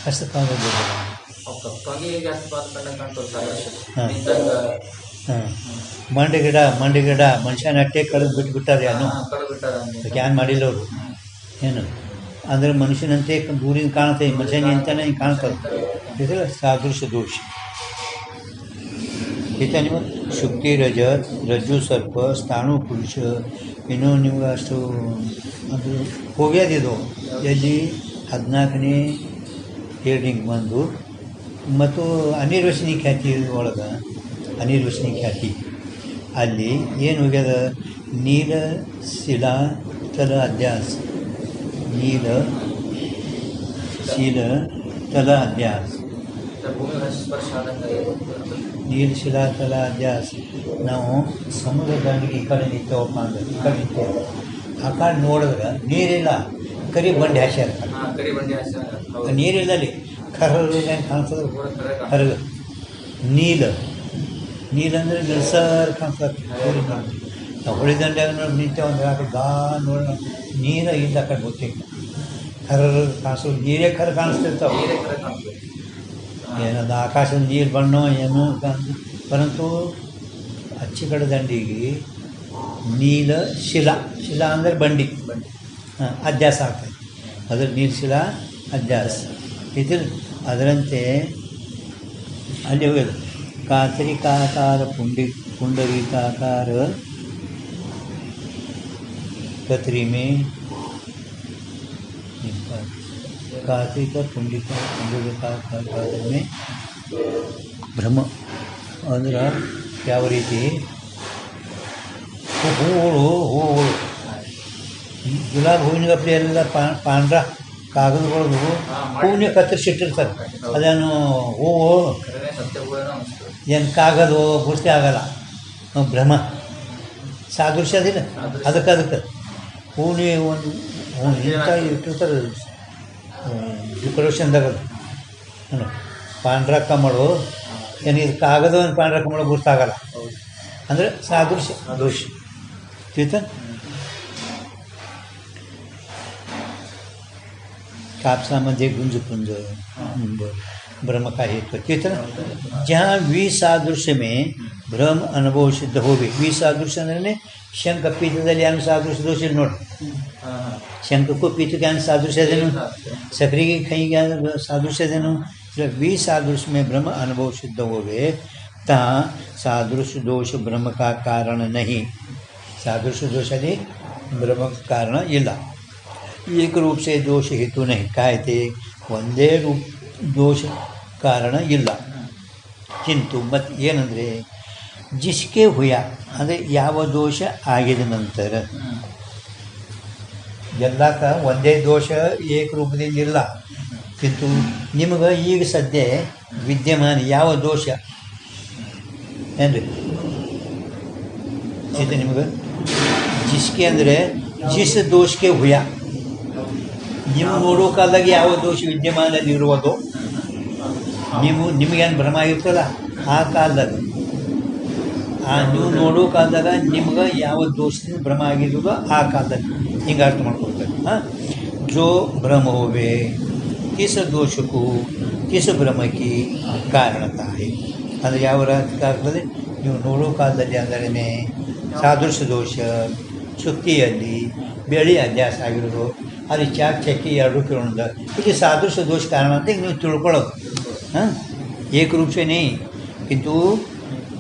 ಹಸ್ತಪಾದ ಕಪ್ಪಾಗಿ ಹೇಗೆ ಹಸ್ತಪಾದ ಕಂಡ ಕಾಣ್ತದೆ ಸಾದೃಶ್ಯ. ಹಾಂ, ಮಂಡಿ ಗಿಡ ಮನುಷ್ಯನ ಅಟ್ಟೆ ಕಳೆದು ಬಿಟ್ಬಿಟ್ಟಾರೆ. ಏನು ಕ್ಯಾನ್ ಮಾಡಿಲ್ಲ ಅವರು. ಏನು ಅಂದರೆ ಮನುಷ್ಯನಂತೆ ದೂರಿಂದ ಕಾಣ್ತದೆ, ಮನುಷ್ಯನ ಅಂತಾನೆ ಹಿಂಗೆ ಕಾಣ್ತದೆ. ಇದು ಸಾದೃಶ್ಯ ದೋಷ. ಆಯ್ತಾ ನಿಮಗೆ? ಶುಕ್ತಿ ರಜತ್, ರಜ್ಜು ಸರ್ಪ, ಸ್ಥಾಣು ಪುರುಷ. ಇನ್ನೂ ನಿಮ್ಗೆ ಅಷ್ಟು ಅದು ಹೋಗ್ಯದಿದು ಎಲ್ಲಿ 14ನೇ ಹೇರ್ಡಿಂಗ್ ಬಂದು. ಮತ್ತು ಅನಿರ್ವಚನಿ ಖ್ಯಾತಿ ಒಳಗೆ ಅನಿರ್ವಚನಿ ಖ್ಯಾತಿ ಅಲ್ಲಿ ಏನು ಹೋಗ್ಯದ? ನೀಲ ಶಿಲಾ ತಲ ಅಧ್ಯಾಸ, ನೀಲ ಶೀಲ ತಲ ಅಧ್ಯಾಸ, ನೀಲ ಶಿಲಾ ತಲ ಅಧ್ಯಾಸ. ನಾವು ಸಮುದ್ರ ದಂಡಿಗೆ ಈ ಕಡೆ ನಿಂತೇವಪ್ಪ ಅಂದ್ರೆ ಈ ಕಡೆ ನಿಂತೇವೆ, ಆ ಕಡೆ ನೋಡಿದ್ರೆ ನೀರಿಲ್ಲ, ಕರಿ ಬಂಡೆ ಹಾಸ್ಯಾರ. ನೀರಿಲ್ಲ ಅಲ್ಲಿ, ಕರ್ರಗೆ ಕಾಣ್ತದೆ ಕರ್ಗ. ನೀಲ ಅಂದರೆ ನಿಲ್ಸರ್ ಕಾಣ್ತದೆ. ನಾವು ಹೊಳಿ ದಂಡ್ಯಾಗ ನೋಡಿ ನಿಂತೇವೆ ಅಂದ್ರೆ ಆ ಕಡೆ ಗಾ ನೋಡಿ ನೀರ ಇಲ್ಲ, ಆ ಕಡೆ ಗೊತ್ತಿಲ್ಲ. ಕರ್ರ ಕಾಣಿಸೋದು ನೀರೇ ಕರ್ರ ಕಾಣಿಸ್ತಿರ್ತಾವೆ. ಏನದು ಆಕಾಶದ ನೀರು ಬಣ್ಣ ಏನು ಪರಂತು ಅಚ್ಚಿ ಕಡೆ ದಂಡಿಗೆ ನೀಲ ಶಿಲಾ ಅಂದರೆ ಬಂಡಿ. ಹಾಂ, ಅಧ್ಯಾಸ ಆಗ್ತದೆ. ಅದ್ರ ನೀಲ ಶಿಲಾ ಅಧ್ಯಾಸ ಇದ್ರ ಅದರಂತೆ ಅಲ್ಲಿ ಹೋಗೋದು. ಕಾತರಿಕಾಕಾರ ಪುಂಡರೀಕಾಕಾರ ಕತ್ರಿಮೆ ಕಾತರಿಕ ಪುಂಡರೀಕಾಕಾರಮೆ ಭ್ರಮ ಅಂದ್ರೆ ಯಾವ ರೀತಿ ಹೂಗಳು ಗುಲಾಬಿ ಹೂವಿನ ಗಪ್ಪಲಿ ಎಲ್ಲ ಪಾಂಡ್ರ ಕಾಗದಗಳದು ಹೂವಿನ ಕತ್ತರಿಸಿಟ್ಟಿರ್ತಾರೆ. ಅದೇನು ಹೂವು ಏನು ಕಾಗದು ಪೂರ್ತಿ ಆಗಲ್ಲ, ಭ್ರಮ ಸಾದೃಶ್ಯ ಅದಿಲ್ಲ. ಅದಕ್ಕೆ ಹೂವಿನ ಒಂದು ಇಂಥ ಇಟ್ಟಿರ್ತಾರೆ ಡೆಕೋರೇಷನ್ದಾಗ. ಪಾಂಡ್ರ ಕಮ್ಮಳು ಏನು ಇದು ಕಾಗದ ಪಾಂಡ್ರ ಕಮ್ಮಳು ಗುರ್ತಾಗಲ್ಲ ಅಂದರೆ ಸಾದೃಶ್ಯ ದೋಷ. ತಿಳಿತ कापसामध्ये गुंजपुंज भ्रम का हेतु तिथं जहाँ विसादृश्य में भ्रम अनुभव सिद्ध होवे विसादृश्य ಅಂದರೆ ಶಂಕ ಪೀತದಲ್ಲಿ ಏನು ಸಾದೃಶ್ಯ ದೋಷ ಇಲ್ಲ ನೋಡಿ ಶಂಕಕ್ಕೂ ಪೀತಕ್ಕೆ ಏನು ಸಾದೃಶ್ಯ ಅದೇನು ಸಕ್ರಿಗೆ ಕೈಗೆ ಸಾದೃಶ್ಯ ಅದೇನು विसादृश्य में ब्रह्म अनुभव सिद्ध होवे तहाँ सादृश्य दोष ब्रह्म का कारण नहीं सादृश्य दोष ಅಲ್ಲಿ ब्रह्म का कारण ಇಲ್ಲ एक रूप से दोष हेतु नहीं कहते ಒಂದೇ ರೂಪ दोष ಕಾರಣ ಇಲ್ಲ किंतु मत ಏನಂದರೆ जिसके हुआ ಅಂದರೆ ಯಾವ ದೋಷ ಆಗಿದ ನಂತರ ಎಲ್ಲಕ ಒಂದೇ ದೋಷ ಏಕರೂಪದಿಂದ ಇಲ್ಲ किंतु ನಿಮಗೆ ಈಗ ಸದ್ಯ ವಿದ್ಯಮಾನ ಯಾವ ದೋಷ ಏನ್ರಿ ಇದು ನಿಮಗೆ ಜಿಸ್ಕೆ ಅಂದರೆ ಜಿಸ್ ದೋಷಕ್ಕೆ ಹುಯ ನೀವು ನೋಡೋ ಕಾಲದಾಗ ಯಾವ ದೋಷ ವಿದ್ಯಮಾನದಲ್ಲಿ ಇರುವುದು ನಿಮಗೇನು ಭ್ರಮ ಆಗಿರ್ತಲ್ಲ ಆ ಕಾಲದಾಗ ನೀವು ನೋಡೋ ಕಾಲದಾಗ ನಿಮ್ಗೆ ಯಾವ ದೋಷದಿಂದ ಭ್ರಮ ಆಗಿರೋದು ಆ ಕಾಲದಲ್ಲಿ ಹಿಂಗೆ ಅರ್ಥ ಮಾಡ್ಕೊಳ್ತಾರೆ ಜೋ ಭ್ರಮ ಹೋವೆ किस दोष को किस भ्रम की कारणता है ಅಂದರೆ ಯಾವ ಕಾಲದಲ್ಲಿ ನೀವು ನೋಡೋ ಕಾಲದಲ್ಲಿ ಅಂದರೆ ಸಾದೃಶ್ಯ ದೋಷ ಸುಕ್ತಿಯಲ್ಲಿ ಬೆಳೆ ಅಭ್ಯಾಸ ಆಗಿರೋದು ಅಲ್ಲಿ ಚಾಕ್ ಚಕ್ಕಿ ಎರಡು ಕಿರಣದ ಇದು ಸಾದೃಶ್ಯ ದೋಷ ಕಾರಣ ಅಂತ ನೀವು ತಿಳ್ಕೊಳ್ಳೋದು एक रूप से नहीं किंतु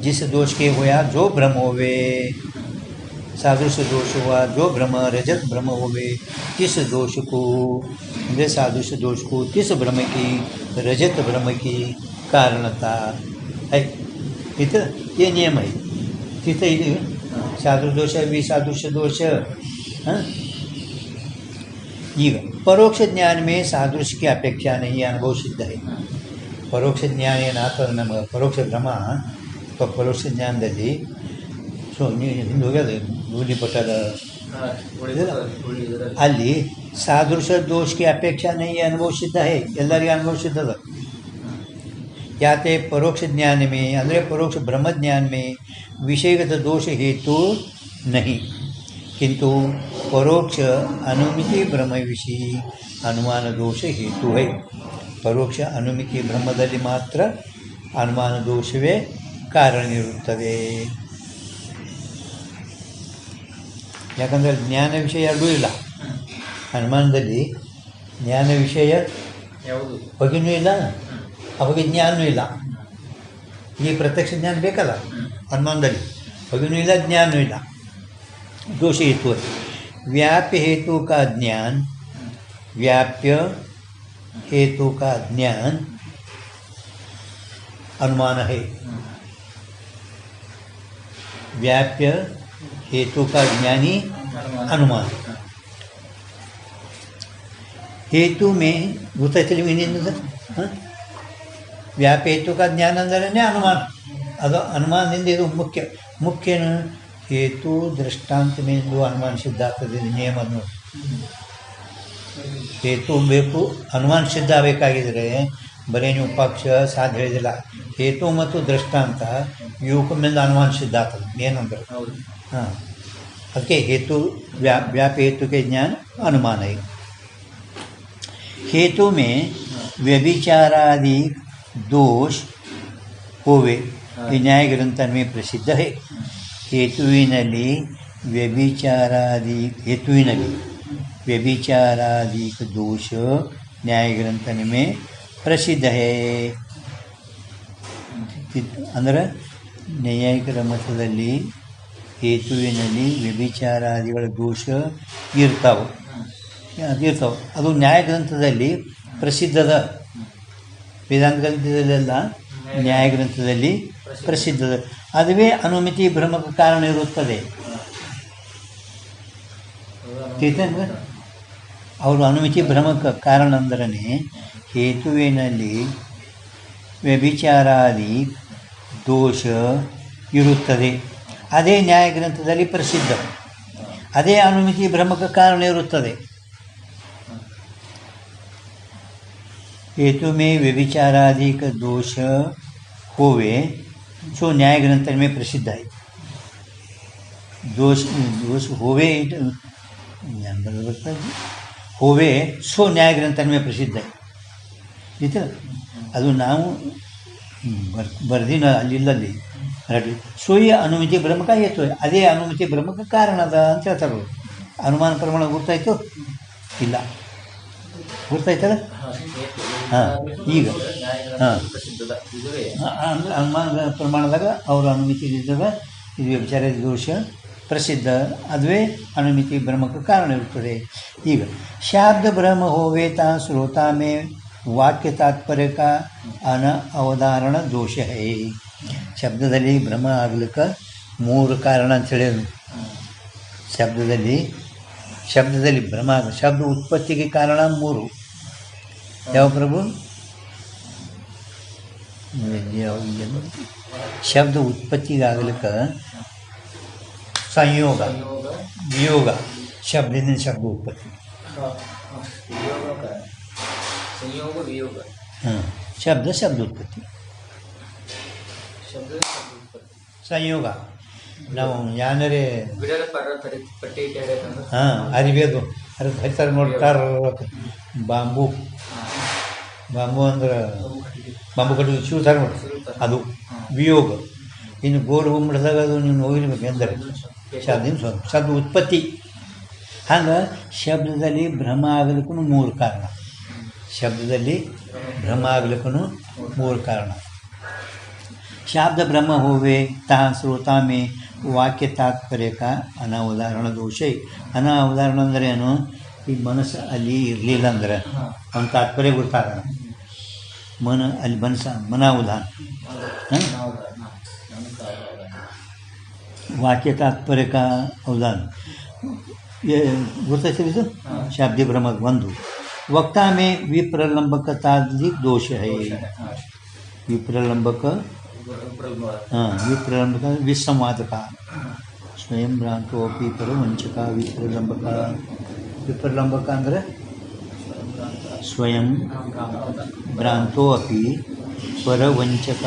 जिस दोष के होया जो भ्रम होवे सादृश्य दोष हुआ जो भ्रम रजत भ्रम होवे किस दोष को ಅಂದರೆ सादृश्य दोष को किस भ्रम की रजत भ्रम की कारणता है इतना ये नियम है तिथे ಇದು सादृश्य दोष विसादृश्य दोष ಈಗ ಪರೋಕ್ಷ ಜ್ಞಾನ में सादृश्य की अपेक्षा नहीं अनुभव सिद्ध है ಪರೋಕ್ಷ ಜ್ಞಾನ ಏನಾಗ್ತದೆ ನಮಗೆ ಪರೋಕ್ಷ ಭ್ರಮ ಅಥವಾ ಪರೋಕ್ಷ ಜ್ಞಾನದಲ್ಲಿ ಸೊ ನೀವು ಹಿಂದೆ ಹೋಗ್ಯದ ಧೂಳಿಪಟದ ಅಲ್ಲಿ सादृश्य दोष की अपेक्षा नहीं अनुभव सिद्ध है ಎಲ್ಲರಿಗೆ अनुभव सिद्ध है याते परोक्ष ज्ञान में ಅಂದರೆ परोक्ष ब्रह्म ज्ञान में विषयगत दोष हेतु नहीं किंतु परोक्ष अनुमिति ब्रह्म विषय अनुमान दोष हेतु है ಪರೋಕ್ಷ ಅನುಮಿತಿ ಬ್ರಹ್ಮದಲ್ಲಿ ಮಾತ್ರ ಅನುಮಾನ ದೋಷವೇ ಕಾರಣ ಇರುತ್ತದೆ ಯಾಕಂದರೆ ಜ್ಞಾನ ವಿಷಯ ಎರಡೂ ಇಲ್ಲ ಅನುಮಾನದಲ್ಲಿ ಜ್ಞಾನ ವಿಷಯ ಯಾವುದು ಬಗ್ಗೆನೂ ಇಲ್ಲ ಅವಾಗ ಜ್ಞಾನವೂ ಇಲ್ಲ ಈ ಪ್ರತ್ಯಕ್ಷ ಜ್ಞಾನ ಬೇಕಲ್ಲ ಅನುಮಾನದಲ್ಲಿ ಬಗ್ಗೆನೂ ಇಲ್ಲ ಜ್ಞಾನವೂ ಇಲ್ಲ दोष हेतु है व्याप्य हेतु का ज्ञान व्याप्य हेतु का ज्ञान अनुमान है व्याप्य हेतु का ज्ञानी अनुमान हेतु में ಗೊತ್ತಾಯ್ತಿಲ್ಲ ವ್ಯಾಪ್ಯ ಹೇತು का ज्ञान ಅಂದರೆ अनुमान ಅದು ಅನುಮಾನದಿಂದ ಇದು ಮುಖ್ಯನು हेतु दृष्टांत में जो अनुमान सिद्ध ಆಗ್ತದೆ ನಿಯಮ ನೋಡಿ हेतु ಬೇಕು ಅನುಮಾನ ಸಿದ್ಧ ಆಗಬೇಕಾಗಿದ್ರೆ ಬರೀ ನೀವು ಪಕ್ಷ ಸಾಧ್ಯ ಹೇಳಿದಿಲ್ಲ ಹೇತು ಮತ್ತು ದೃಷ್ಟಾಂತ ಇವಕ್ಕೆ ಮೇಲೆ ಅನುಮಾನ ಸಿದ್ಧ ಆಗ್ತದೆ ಏನಂದ್ರೆ ಹಾಂ ಅದಕ್ಕೆ हेतु व्याप्य हेतु के ज्ञान अनुमान है हेतु में व्यभिचारादि दोष होवे न्याय ग्रंथ में प्रसिद्ध है हेतुविನಲ್ಲಿ व्यभिचारादि दोष न्याय ग्रंथ में प्रसिद्ध है ಅಂದರೆ ನ್ಯಾಯಿಕರ ಮತದಲ್ಲಿ ಹೇತುವಿನಲ್ಲಿ ವ್ಯಭಿಚಾರಾದಿಗಳ ದೋಷ ಇರ್ತಾವೆ ಅದು ನ್ಯಾಯ ಗ್ರಂಥದಲ್ಲಿ ಪ್ರಸಿದ್ಧದ ವೇದಾಂತ ಗ್ರಂಥದಲ್ಲೆಲ್ಲ ನ್ಯಾಯ ಗ್ರಂಥದಲ್ಲಿ ಪ್ರಸಿದ್ಧದ ಅದುವೇ ಅನುಮಿತಿ ಭ್ರಮಕ್ಕೆ ಕಾರಣ ಇರುತ್ತದೆ ಅವರು ಅನುಮಿತಿ ಭ್ರಮಕ್ಕೆ ಕಾರಣ ಅಂದರೆ ಹೇತುವಿನಲ್ಲಿ ವ್ಯಭಿಚಾರಾದಿ ದೋಷ ಇರುತ್ತದೆ ಅದೇ ನ್ಯಾಯ ಗ್ರಂಥದಲ್ಲಿ ಪ್ರಸಿದ್ಧ ಅದೇ ಅನುಮಿತಿ ಭ್ರಮಕ್ಕೆ ಕಾರಣ ಇರುತ್ತದೆ हेतु में व्यभिचारादिक दोष होवे सो न्याय ग्रंथ में प्रसिद्ध है दोष होवे ज्ञान बराबर ಹೋವೆ ಸೋ ನ್ಯಾಯಗ್ರಂಥನವೇ ಪ್ರಸಿದ್ಧ ಆಯ್ತು. ಅದು ನಾವು ಬರ್ದಿನ ಅಲ್ಲಿಲ್ಲಲ್ಲಿ ಮರಾಠಿ ಸೋಯ ಅನುಮತಿ ಬ್ರಹ್ಮಕ ಏತು ಅದೇ ಅನುಮತಿ ಬ್ರಹ್ಮಕ ಕಾರಣ ಅದ ಅಂತ ಹೇಳ್ತಾರೆ. ಅನುಮಾನ ಪ್ರಮಾಣ ಗೊತ್ತಾಯ್ತು ಇಲ್ಲ ಗೊತ್ತಾಯ್ತಲ್ಲ. ಈಗ ಅಂದರೆ ಅನುಮಾನ ಪ್ರಮಾಣದಾಗ ಅವರು ಅನುಮತಿ ಇದ್ದಾಗ ಇದು ವ್ಯಭಿಚಾರದ ದೋಷ ಪ್ರಸಿದ್ಧ, ಅದುವೇ ಅನುಮಿತಿ ಬ್ರಹ್ಮಕ್ಕೆ ಕಾರಣ ಇರುತ್ತದೆ. ಈಗ ಶಾಬ್ದ ಬ್ರಹ್ಮ ಹೋವೆ ತಾ ಶ್ರೋತಾ ಮೇ ವಾಕ್ಯ ತಾತ್ಪರ್ಯ ಕಾ ಅವಧಾರಣ ದೋಷ ಹೇ. ಶಬ್ದದಲ್ಲಿ ಭ್ರಮ ಆಗ್ಲಿಕ್ಕೆ 3 ಕಾರಣ ಅಂತ ಹೇಳಿದ್ರು. ಶಬ್ದದಲ್ಲಿ ಭ್ರಮ ಶಬ್ದ ಉತ್ಪತ್ತಿಗೆ ಕಾರಣ 3 ಯಾವ ಪ್ರಭು? ಶಬ್ದ ಉತ್ಪತ್ತಿಗಾಗಲಿಕ್ಕೆ ಸಂಯೋಗ ವಿಯೋಗ ಶಬ್ದದಿಂದ ಶಬ್ದ ಉತ್ಪತ್ತಿ. ಹಾಂ ಶಬ್ದ ಉತ್ಪತ್ತಿ ಸಂಯೋಗ. ನಾವು ಯಾನರೇ ಹಾಂ ಅರಿಬೇಕು ಅದಕ್ಕೆ ಹಚ್ತಾರೆ ನೋಡ್ತಾರ. ಬಾಂಬು ಅಂದ್ರೆ ಬಾಂಬು ಕಟ್ಟಿಗೆ ಶಿವತಾರೆ ನೋಡಿ, ಅದು ವಿಯೋಗ. ಇನ್ನು ಗೋರು ಗುಮ್ಮಡಿದಾಗ ಅದು ನೀವು ಹೋಗಿರ್ಬೇಕು ಎಂದರೆ ಶಬ್ದ ಉತ್ಪತ್ತಿ. ಹಂಗೆ ಶಬ್ದದಲ್ಲಿ ಭ್ರಮ ಆಗಲಿಕ್ಕೂ 3 ಕಾರಣ. ಶಬ್ದದಲ್ಲಿ ಭ್ರಮ ಆಗಲಿಕ್ಕೂ 3 ಕಾರಣ. ಶಾಬ್ದ ಬ್ರಹ್ಮ ಹೋವೆ ತಾ ಶ್ರೋತಾ ಮೇ ವಾಕ್ಯ ತಾತ್ಪರ್ಯ ಕಾ ಅನಾವಧಾರಣ ದೋಷ. ಅನಾವಧಾರಣ ಅಂದರೆ ಏನು? ಈ ಮನಸ್ಸು ಅಲ್ಲಿ ಇರಲಿಲ್ಲ ಅಂದ್ರೆ ಅವ್ನ ತಾತ್ಪರ್ಯ ಗೊತ್ತಾಗ ಅಲ್ಲಿ ಮನಾವಧಾನ. ವಾಕ್ಯ ತಾತ್ಪರ್ಯ ಕಾ ಅವಧಾನ ಗೊತ್ತಾಯ್ತು. ಶಾಬ್ದಿ ಭ್ರಮ 1. वक्ता में विप्रलंबकतादि दोष है. विप्रलंबक हाँ विप्रलंबक विसंवाद का स्वयं भ्रांतो अपि परवंचक. विप्रलंबक ಅಂದರೆ ಸ್ವಯಂ ಭ್ರಾಂತೋ ಅಪಿ ಪರವಂಚಕ.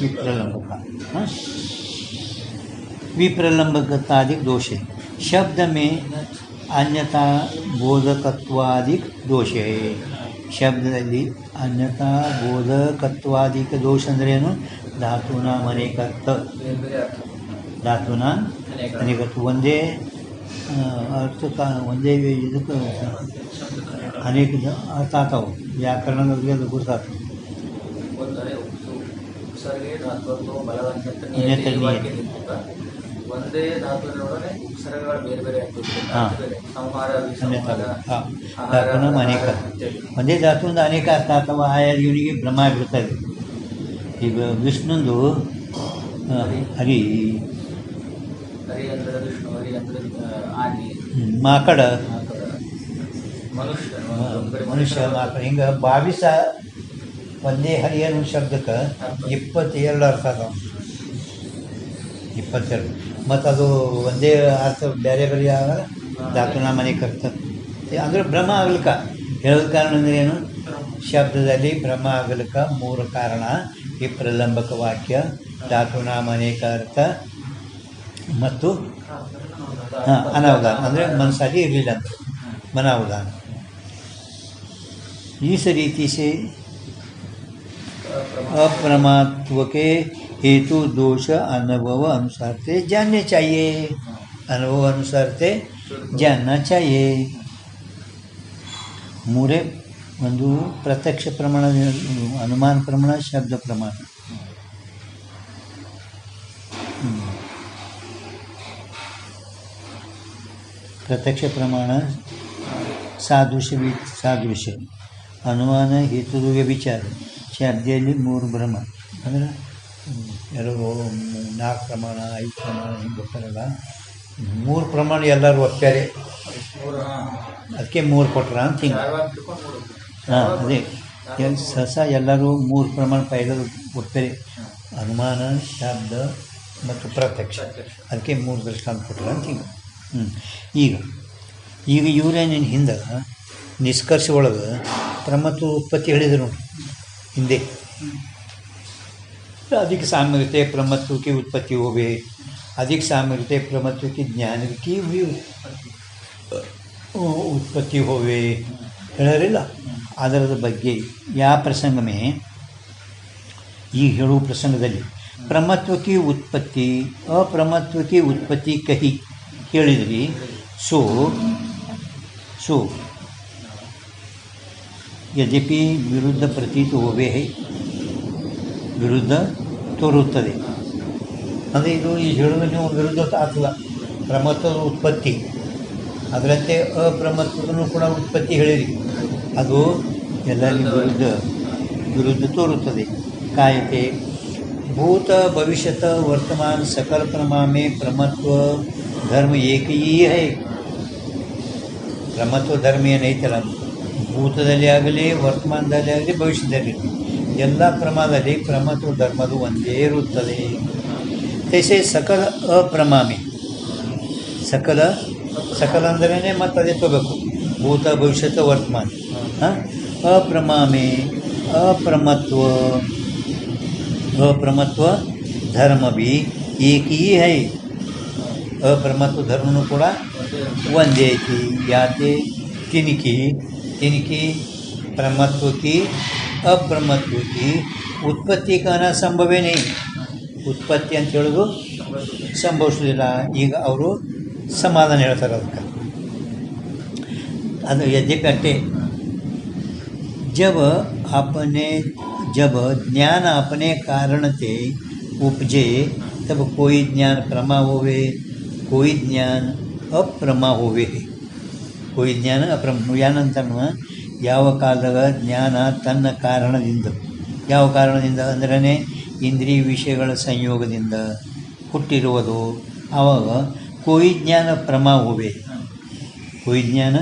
विप्रलंबक विप्रलंबकतादि दोष है. शब्द में अन्यथा ಬೋಧಕತ್ವಾದಿಕ ದೋಷ. ಶಬ್ದದಲ್ಲಿ ಅನ್ಯತಾ ಬೋಧಕತ್ವಾದಿಕ ದೋಷ ಅಂದರೆ ಏನು? ಧಾತುನ ಅನೇಕತ್ವ. ಧಾತುನ ಅನೇಕತ್ವ ಒಂದೇ ಅರ್ಥ ಒಂದೇ ಇದಕ್ಕೆ ಅನೇಕ ಅರ್ಥ ಆಗ್ತಾವೆ. ವ್ಯಾಕರಣದಲ್ಲಿ ಅದು ಗೊತ್ತಾಗ್ತದೆ. ಒಂದೇ ಧಾತುವಿನೊಡನೆ ಉಪಸರ್ಗಗಳು ಬೇರೆ ಬೇರೆ ಧಾತುನ ಅನೇಕ ಒಂದೇ ಧಾತುವಿಂದ ಅನೇಕ ಅರ್ಥ ಅಥವಾ ಆಯಾ ಜೀವನಿಗೆ ಭ್ರಮ ಆಗಿಬಿಡ್ತದೆ. ಈಗ ವಿಷ್ಣುಂದು ಹರಿ ಅಂದ್ರೆ ವಿಷ್ಣು, ಹರಿ ಅಂದ್ರೆ ಆನೆ, ಮಾಕಡ ಮನುಷ್ಯ ಮಾಕಡ ಹಿಂಗೆ 22 ಒಂದೇ ಹರಿ ಅನ್ನೋ ಶಬ್ದಕ್ಕೆ 22 ಅರ್ಥ ಅದಾವ. 22 ಮತ್ತು ಅದು ಒಂದೇ ಅರ್ಥ ಬೇರೆ ಬೇರೆ ಆಗಲ್ಲ. ಧಾತುನ ಮನೆ ಕರ್ತದೆ ಅಂದರೆ ಭ್ರಮ ಆಗ್ಲಿಕ್ಕೆ ಹೇಳೋದ ಕಾರಣ ಅಂದರೆ ಏನು? ಶಬ್ದದಲ್ಲಿ ಭ್ರಮ ಆಗಲಿಕ್ಕೆ 3 ಕಾರಣ. ಈ ಪ್ರಲಂಬಕ ವಾಕ್ಯ, ಧಾತುನ ಅನೇಕ ಅರ್ಥ ಮತ್ತು ಅನಾವಧಾನ ಅಂದರೆ ಮನಸ್ಸಾಗಿ ಇರಲಿಲ್ಲ ಅಂತ ಮನಾವಧಾನ. इस रीति से अप्रमात्व के हेतु दोष अनुभव अनुसार से जानने चाहिए. अनुभव अनुसार से जानना चाहिए. ಮೂರೇ ಒಂದು ಪ್ರತ್ಯಕ್ಷ ಪ್ರಮಾಣ, ಅನುಮಾನ ಪ್ರಮಾಣ, ಶಬ್ದ ಪ್ರಮಾಣ. ಪ್ರತ್ಯಕ್ಷ ಪ್ರಮಾಣ ಸಾದೃಶ್ಯ ಅನುಮಾನ ಹೇತು ವ್ಯಭಿಚಾರ. ಶಬ್ದದಲ್ಲಿ 3 ಭ್ರಮ ಅಂದರೆ ಎಲ್ಲರೂ 4 ಪ್ರಮಾಣ 5 ಪ್ರಮಾಣ ಹಿಂಗೆ ಗೊತ್ತಾರಲ್ಲ. 3 ಪ್ರಮಾಣ ಎಲ್ಲರೂ ಒಪ್ಪ್ಯಾರೆ, ಅದಕ್ಕೆ 3 ಕೊಟ್ರ ಅಂತ ಹಿಂಗೆ. ಹಾಂ ಅದೇ ಸಸ ಎಲ್ಲರೂ 3 ಪ್ರಮಾಣ ಪೈಲರು ಒಪ್ಪ್ಯಾರೆ. ಅನುಮಾನ, ಶಬ್ದ ಮತ್ತು ಪ್ರತ್ಯಕ್ಷ, ಅದಕ್ಕೆ 3 ದೃಷ್ಟಾಂತ ಕೊಟ್ರ ಅಂತ ಹಿಂಗೆ. ಈಗ ಇವರೇನೇನು ಹಿಂದೆ ನಿಷ್ಕರ್ಷ ಒಳಗೆ ಪ್ರಮತ್ವ ಉತ್ಪತ್ತಿ ಹೇಳಿದ್ರು ನೋಡಿ ಹಿಂದೆ. अधिक सामर्थ्य प्रमत्व की उत्पत्ति होवे, अधिक सामर्थ्य प्रमत्व की ज्ञान की भी ಉತ್ಪತ್ತಿ ಹೋವೆ ಹೇಳೋರಿಲ್ಲ. ಅದರದ ಬಗ್ಗೆ ಯಾವ ಪ್ರಸಂಗಮೇ ಈಗ ಹೇಳುವ ಪ್ರಸಂಗದಲ್ಲಿ ಪ್ರಮತ್ವಕ್ಕೆ ಉತ್ಪತ್ತಿ ಅಪ್ರಮತ್ವಕ್ಕೆ ಉತ್ಪತ್ತಿ ಕಹಿ ಹೇಳಿದ್ರಿ. ಸೊ ಯದ್ಯಪಿ ವಿರುದ್ಧ ಪ್ರತೀತ ಹೋವೇ ವಿರುದ್ಧ ತೋರುತ್ತದೆ. ಅಂದರೆ ಇದು ಈ ಹೇಳೋದು ನೀವು ವಿರುದ್ಧ ಆಗ್ತಲ್ಲ. ಪ್ರಮತ್ವದ ಉತ್ಪತ್ತಿ ಅದರಂತೆ ಅಪ್ರಮತ್ವದೂ ಕೂಡ ಉತ್ಪತ್ತಿ ಹೇಳಿರಿ. ಅದು ಎಲ್ಲರಿಗೂ ವಿರುದ್ಧ ತೋರುತ್ತದೆ. ಕಾಯತೆ ಭೂತ ಭವಿಷ್ಯತ ವರ್ತಮಾನ ಸಕಲ प्रमा में प्रमत्व धर्म एक ही है. ಪ್ರಮತ್ವ ಧರ್ಮ ಏನೈತಲ್ಲ, ಭೂತದಲ್ಲಿ ಆಗಲಿ ವರ್ತಮಾನದಲ್ಲಿ ಆಗಲಿ ಭವಿಷ್ಯದಲ್ಲಿ ಎಲ್ಲ ಪ್ರಮಾದಲ್ಲಿ ಪ್ರಮತ್ವ ಧರ್ಮದು ಒಂದೇ ಇರುತ್ತದೆ. ತೈಸೆ ಸಕಲ ಅಪ್ರಮಾಮಿ ಸಕಲ ಅಂದ್ರೇ ಮತ್ತು ಅದೇ ತಗೋಬೇಕು. ಭೂತ ಭವಿಷ್ಯತ ವರ್ತಮಾನ ಅಪ್ರಮಾಮೆ ಅಪ್ರಮತ್ವ ಧರ್ಮ भी एक ही है. ಅಪ್ರಮತ್ವ ಧರ್ಮನೂ ಕೂಡ ಒಂದೇ ಐತಿ. ಯಾತೆ ತಿನ್ಕಿ ಪ್ರಮತ್ವಕ್ಕೆ ಅಪ್ರಮತ್ವಕ್ಕೆ ಉತ್ಪತ್ತಿ ಕಾನ ಸಂಭವೇನೇ. ಉತ್ಪತ್ತಿ ಅಂತ ಹೇಳೋದು ಸಂಭವಿಸೋದಿಲ್ಲ. ಈಗ ಅವರು ಸಮಾಧಾನ ಹೇಳ್ತಾರೆ ಅದಕ್ಕೆ. ಅದು यद्यपि अट्टे जब ज्ञान अपने कारण से उपजे तब कोई ज्ञान प्रमा होवे कोई ज्ञान अप्रमा होवे. कोई ज्ञान अप्रमा ಯಾನಂತನೂ ಯಾವ ಕಾಲದಾಗ ಜ್ಞಾನ ತನ್ನ ಕಾರಣದಿಂದ ಯಾವ ಕಾರಣದಿಂದ ಅಂದ್ರೆ ಇಂದ್ರಿಯ ವಿಷಯಗಳ ಸಂಯೋಗದಿಂದ ಹುಟ್ಟಿರುವುದು. ಆವಾಗ कोई ज्ञान प्रमा होवे कोई ज्ञान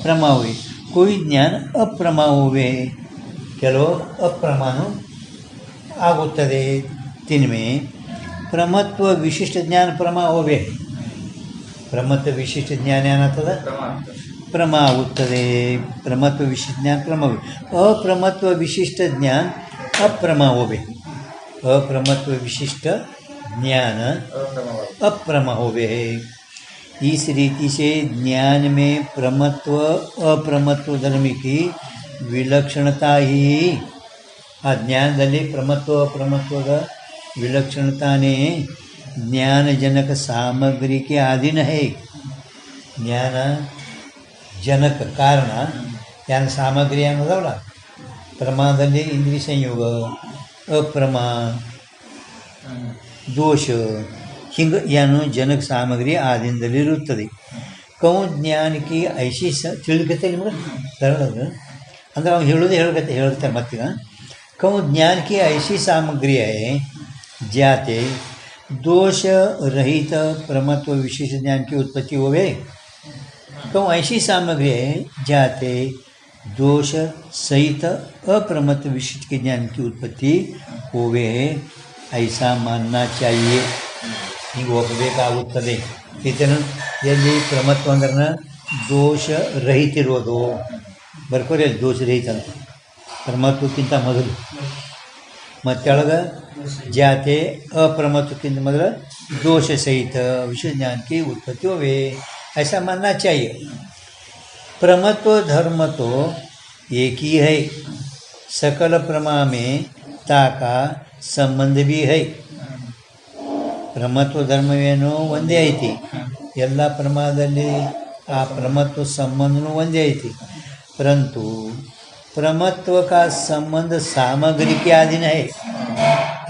प्रमा होवे कोई ज्ञान अप्रमा होवे. ಕೆಲವು ಅಪ್ರಮಾನು ಆಗುತ್ತದೆ. ತಿನ್ಮೆ ಪ್ರಮತ್ವ ವಿಶಿಷ್ಟ ಜ್ಞಾನ ಪ್ರಮ ಹೋವೆ. ಪ್ರಮತ್ವ ವಿಶಿಷ್ಟ ಜ್ಞಾನ ಏನಾಗ್ತದೆ? ಪ್ರಮ ಆಗುತ್ತದೆ. ಪ್ರಮತ್ವ ವಿಶಿಷ್ಟ ಜ್ಞಾನ ಪ್ರಮ ಹೋವೆ. ಅಪ್ರಮತ್ವ ವಿಶಿಷ್ಟ ಜ್ಞಾನ अप्रमा होवे. अप्रमत्व विशिष्ट ज्ञान अप्रमा होवे है. इस रीति से ज्ञान में प्रमत्व अप्रमत्व धर्म की विलक्षणता ही आ ज्ञानदल्लि प्रमत्व अप्रमत्वದ विलक्षणताने ज्ञानजनक सामग्री के अधीन है. ज्ञान जनक कारण ज्ञान सामग्री ಅನ್ನೋದಲ್ಲ, ಪ್ರಮಾದಲ್ಲಿ ಇಂದ್ರಿಯ ಸಂಯೋಗ, ಅಪ್ರಮ, ದೋಷ ಹಿಂಗೆ ಏನು ಜನಕ ಸಾಮಗ್ರಿ ಆದಿಂದಲಿರುತ್ತದೆ. ಕೌ ಜ್ಞಾನಕ್ಕೆ ಐಶಿ ತಿಳ್ಕತೆ ನಿಮಗೆ ಸರಳದ ಅಂದರೆ ಅವ್ನು ಹೇಳೋದೇ ಹೇಳ್ತಾರೆ ಮತ್ತೀಗ. कौन ज्ञान की ऐसी सामग्री है जाते दोष रहित प्रमत्व विशेष ज्ञान की उत्पत्ति होवे. कौन ऐसी सामग्री है जाते दोष सहित अप्रमत्व विशिष्ट के ज्ञान की उत्पत्ति होवे है. ऐसा मानना चाहिए. ಹಿಂಗೆ ಹೋಗಬೇಕಾಗುತ್ತದೆ. ಇದನ್ನು ಎಲ್ಲಿ ಪ್ರಮತ್ವ ಅಂದ್ರೆ ದೋಷ ರಹಿತ ಇರೋದು ಬರ್ಕೋರಿ, ಅಲ್ಲಿ ದೋಷ ರಹಿತ ಅಂತ ಪ್ರಮತ್ವಕ್ಕಿಂತ ಮೊದಲು, ಮತ್ತೊಳಗೆ ಜಾತೆ अप्रमत्वಕ್ಕಿಂತ ಮೊದಲು दोष सहित विश्व ज्ञान की उत्पत्ति होवे. ऐसा मानना चाहिए. प्रमत्व धर्म तो एक ही है. सकल प्रमा में ताका संबंध भी है. ಪ್ರಮತ್ವ ಧರ್ಮವೇನೋ ಒಂದೇ ಐತಿ, ಎಲ್ಲ ಪ್ರಮಾದದಲ್ಲಿ ಆ ಪ್ರಮತ್ವ ಸಂಬಂಧನೂ ಒಂದೇ ಐತಿ. ಪರಂತು ಪ್ರಮತ್ವ का ಸಂಬಂಧ ಸಾಮಗ್ರಿ के अधीन है.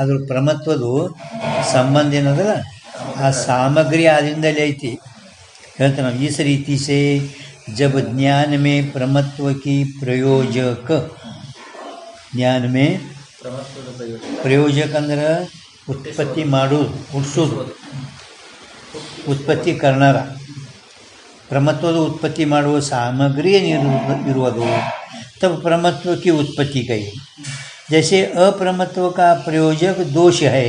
ಅದ್ರ ಪ್ರಮತ್ವದು ಸಂಬಂಧ ಏನದಲ್ಲ ಆ ಸಾಮಗ್ರಿ ಆಧೀನದಲ್ಲಿ ಐತಿ ಹೇಳ್ತಾನೆ ನಾವು. इस रीति से जब ज्ञान में प्रमत्व की प्रयोजक, ज्ञान में प्रयोजक ಅಂದ್ರೆ उत्पत्ति ಮಾಡೋದು, ಹುಟ್ಟಿಸೋದು, ಉತ್ಪತ್ತಿ करणारा, प्रमत्वದ उत्पत्ति ಮಾಡುವ सामग्री ಇರುವುದು. तब प्रमत्व की उत्पत्ति कही. जैसे अप्रमत्व का प्रयोजक दोष है,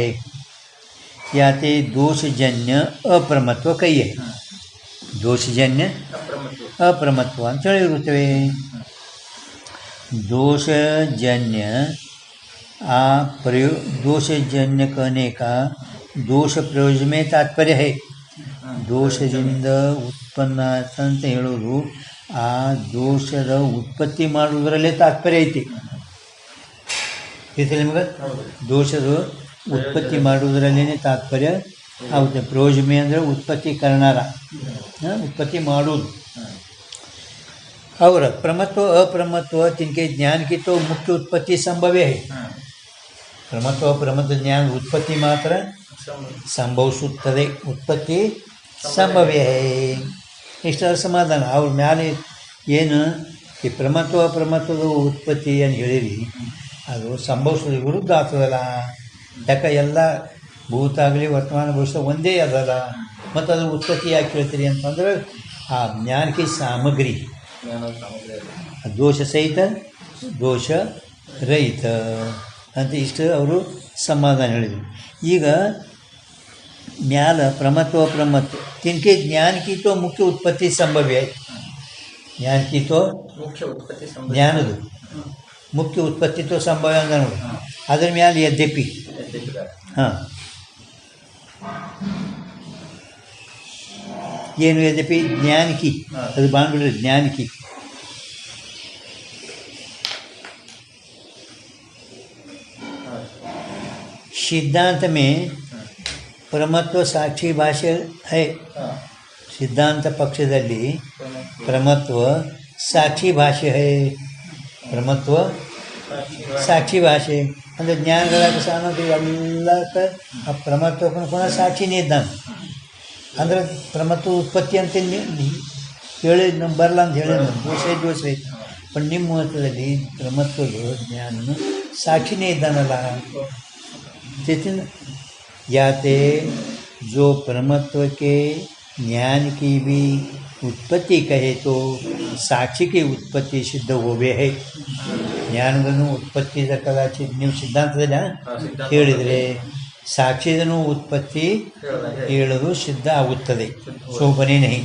याते दोषजन्य अप्रमत्व कही है. दोषजन्य अप्रमत्व ಅಂತ ಹೇಳಿರುತ್ತವೆ. दोषजन्य आ दोषजन्य कहने का दोष प्रयोजन में तात्पर्य है. ದೋಷದಿಂದ ಉತ್ಪನ್ನ ಆಯ್ತು ಅಂತ ಹೇಳೋದು ಆ ದೋಷದ ಉತ್ಪತ್ತಿ ಮಾಡುವುದರಲ್ಲೇ ತಾತ್ಪರ್ಯ ಐತಿ. ಐತಿ ನಿಮ್ಗೆ ದೋಷದ ಉತ್ಪತ್ತಿ ಮಾಡುವುದರಲ್ಲೇ ತಾತ್ಪರ್ಯ ಆಗುತ್ತೆ. ಪ್ರೋಜಮೆ ಅಂದರೆ ಉತ್ಪತ್ತಿ ಕರ್ನಾರ, ಉತ್ಪತ್ತಿ ಮಾಡೋದು. और प्रमत्व अप्रमत्व तिनके ज्ञान की तो मुख्य उत्पत्ति संभव है. प्रमत्व अप्रमत्व ज्ञान उत्पत्ति मात्र ಸಂಭವಿಸುತ್ತದೆ, ಉತ್ಪತ್ತಿ ಸಂಭವ್ಯ ಇಷ್ಟರ ಸಮಾಧಾನ. ಅವ್ರ ಮ್ಯಾಲೆ ಏನು ಈ ಪ್ರಮತ್ವ ಅಪ್ರಮತ್ವದ ಉತ್ಪತ್ತಿ ಏನು ಹೇಳಿರಿ ಅದು ಸಂಭವಿಸೋದು ವಿರುದ್ಧ ಆಗ್ತದಲ್ಲ. ಯಾಕೆ ಎಲ್ಲ ಭೂತ ಆಗಲಿ ವರ್ತಮಾನ ಭವಿಷ್ಯ ಒಂದೇ ಅದಲ್ಲ, ಮತ್ತು ಅದ್ರ ಉತ್ಪತ್ತಿ ಯಾಕೆ ಹೇಳ್ತೀರಿ ಅಂತಂದ್ರೆ ಆ ಜ್ಞಾನಕ್ಕೆ ಸಾಮಗ್ರಿ ದೋಷ ಸಹಿತ ದೋಷ ರಹಿತ ಅಂತ ಇಷ್ಟು ಅವರು ಸಮಾಧಾನ ಹೇಳಿದರು. ಈಗ ಮ್ಯಾಲ ಪ್ರಮತ್ವ ಪ್ರಮತ್ವ ತಿನ್ಕೆ ज्ञान की तो मुख्य उत्पत्ति संभव है. ज्ञान की तो मुख्य उत्पत्ति ಜ್ಞಾನದು ಮುಖ್ಯ ಉತ್ಪತ್ತಿ ತೋ ಸಂಭವ ಅಂತ ನೋಡಿ. ಅದ್ರ ಮ್ಯಾಲೆ ಯದ್ಯಪಿ ಹಾಂ ಏನು यद्यपि ज्ञान की ಅದು ಬಾಂಡ್ಬಿಡ್ರಿ ज्ञान की सिद्धांत में प्रमत्व साक्षी भाष्य है. सिद्धांत पक्षದಲ್ಲಿ प्रमत्व साक्षी भाष्य है. प्रमत्व साक्षी भाष्य ಅಂದರೆ ಜ್ಞಾನಗಳ ಸಾಮಗ್ರಿ ಎಲ್ಲಕ್ಕೆ ಆ ಪ್ರಮತ್ವಕ್ಕೂ ಕೂಡ ಸಾಕ್ಷಿನೇ ಇದ್ದಾನೆ. ಅಂದ್ರೆ ಪ್ರಮತ್ವ ಉತ್ಪತ್ತಿ ಅಂತ ಹೇಳಿ ನಮ್ಮ ಬರಲ್ಲ ಅಂತ ಹೇಳಿ ದೋಷ ಐತೆ. ಬಟ್ ನಿಮ್ಮ ಮತದಲ್ಲಿ ಪ್ರಮತ್ವದ ಜ್ಞಾನನು ಸಾಕ್ಷಿನೇ ಇದ್ದಾನಲ್ಲ. याते जो प्रमत्व के ज्ञान की भी उत्पत्ति कहे तो साक्षी की उत्पत्ति सिद्ध होवे है. ಜ್ಞಾನದನು ಉತ್ಪತ್ತಿ ಕದಾಚಿತ್ ನೀವು ಸಿದ್ಧಾಂತದಲ್ಲಿ ಹೇಳಿದರೆ ಸಾಕ್ಷಿದನು ಉತ್ಪತ್ತಿ ಹೇಳೋದು ಸಿದ್ಧ ಆಗುತ್ತದೆ. सो बने नहीं,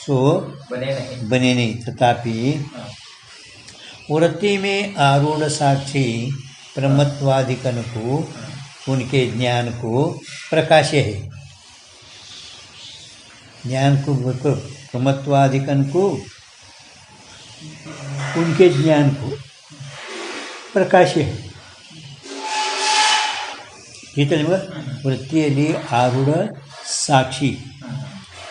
सो बने नहीं. तथापि वृत्ति में आरूढ़ साक्षी प्रमत्वादिकन को उनके ज्ञान को प्रकाश्य है. ज्ञान को प्रमत्वादिकन को उनके ज्ञान को प्रकाश्य है. ಗೀತೆ ನಿಮಗೆ ವೃತ್ತಿಯಲ್ಲಿ ಆರೂಢ ಸಾಕ್ಷಿ,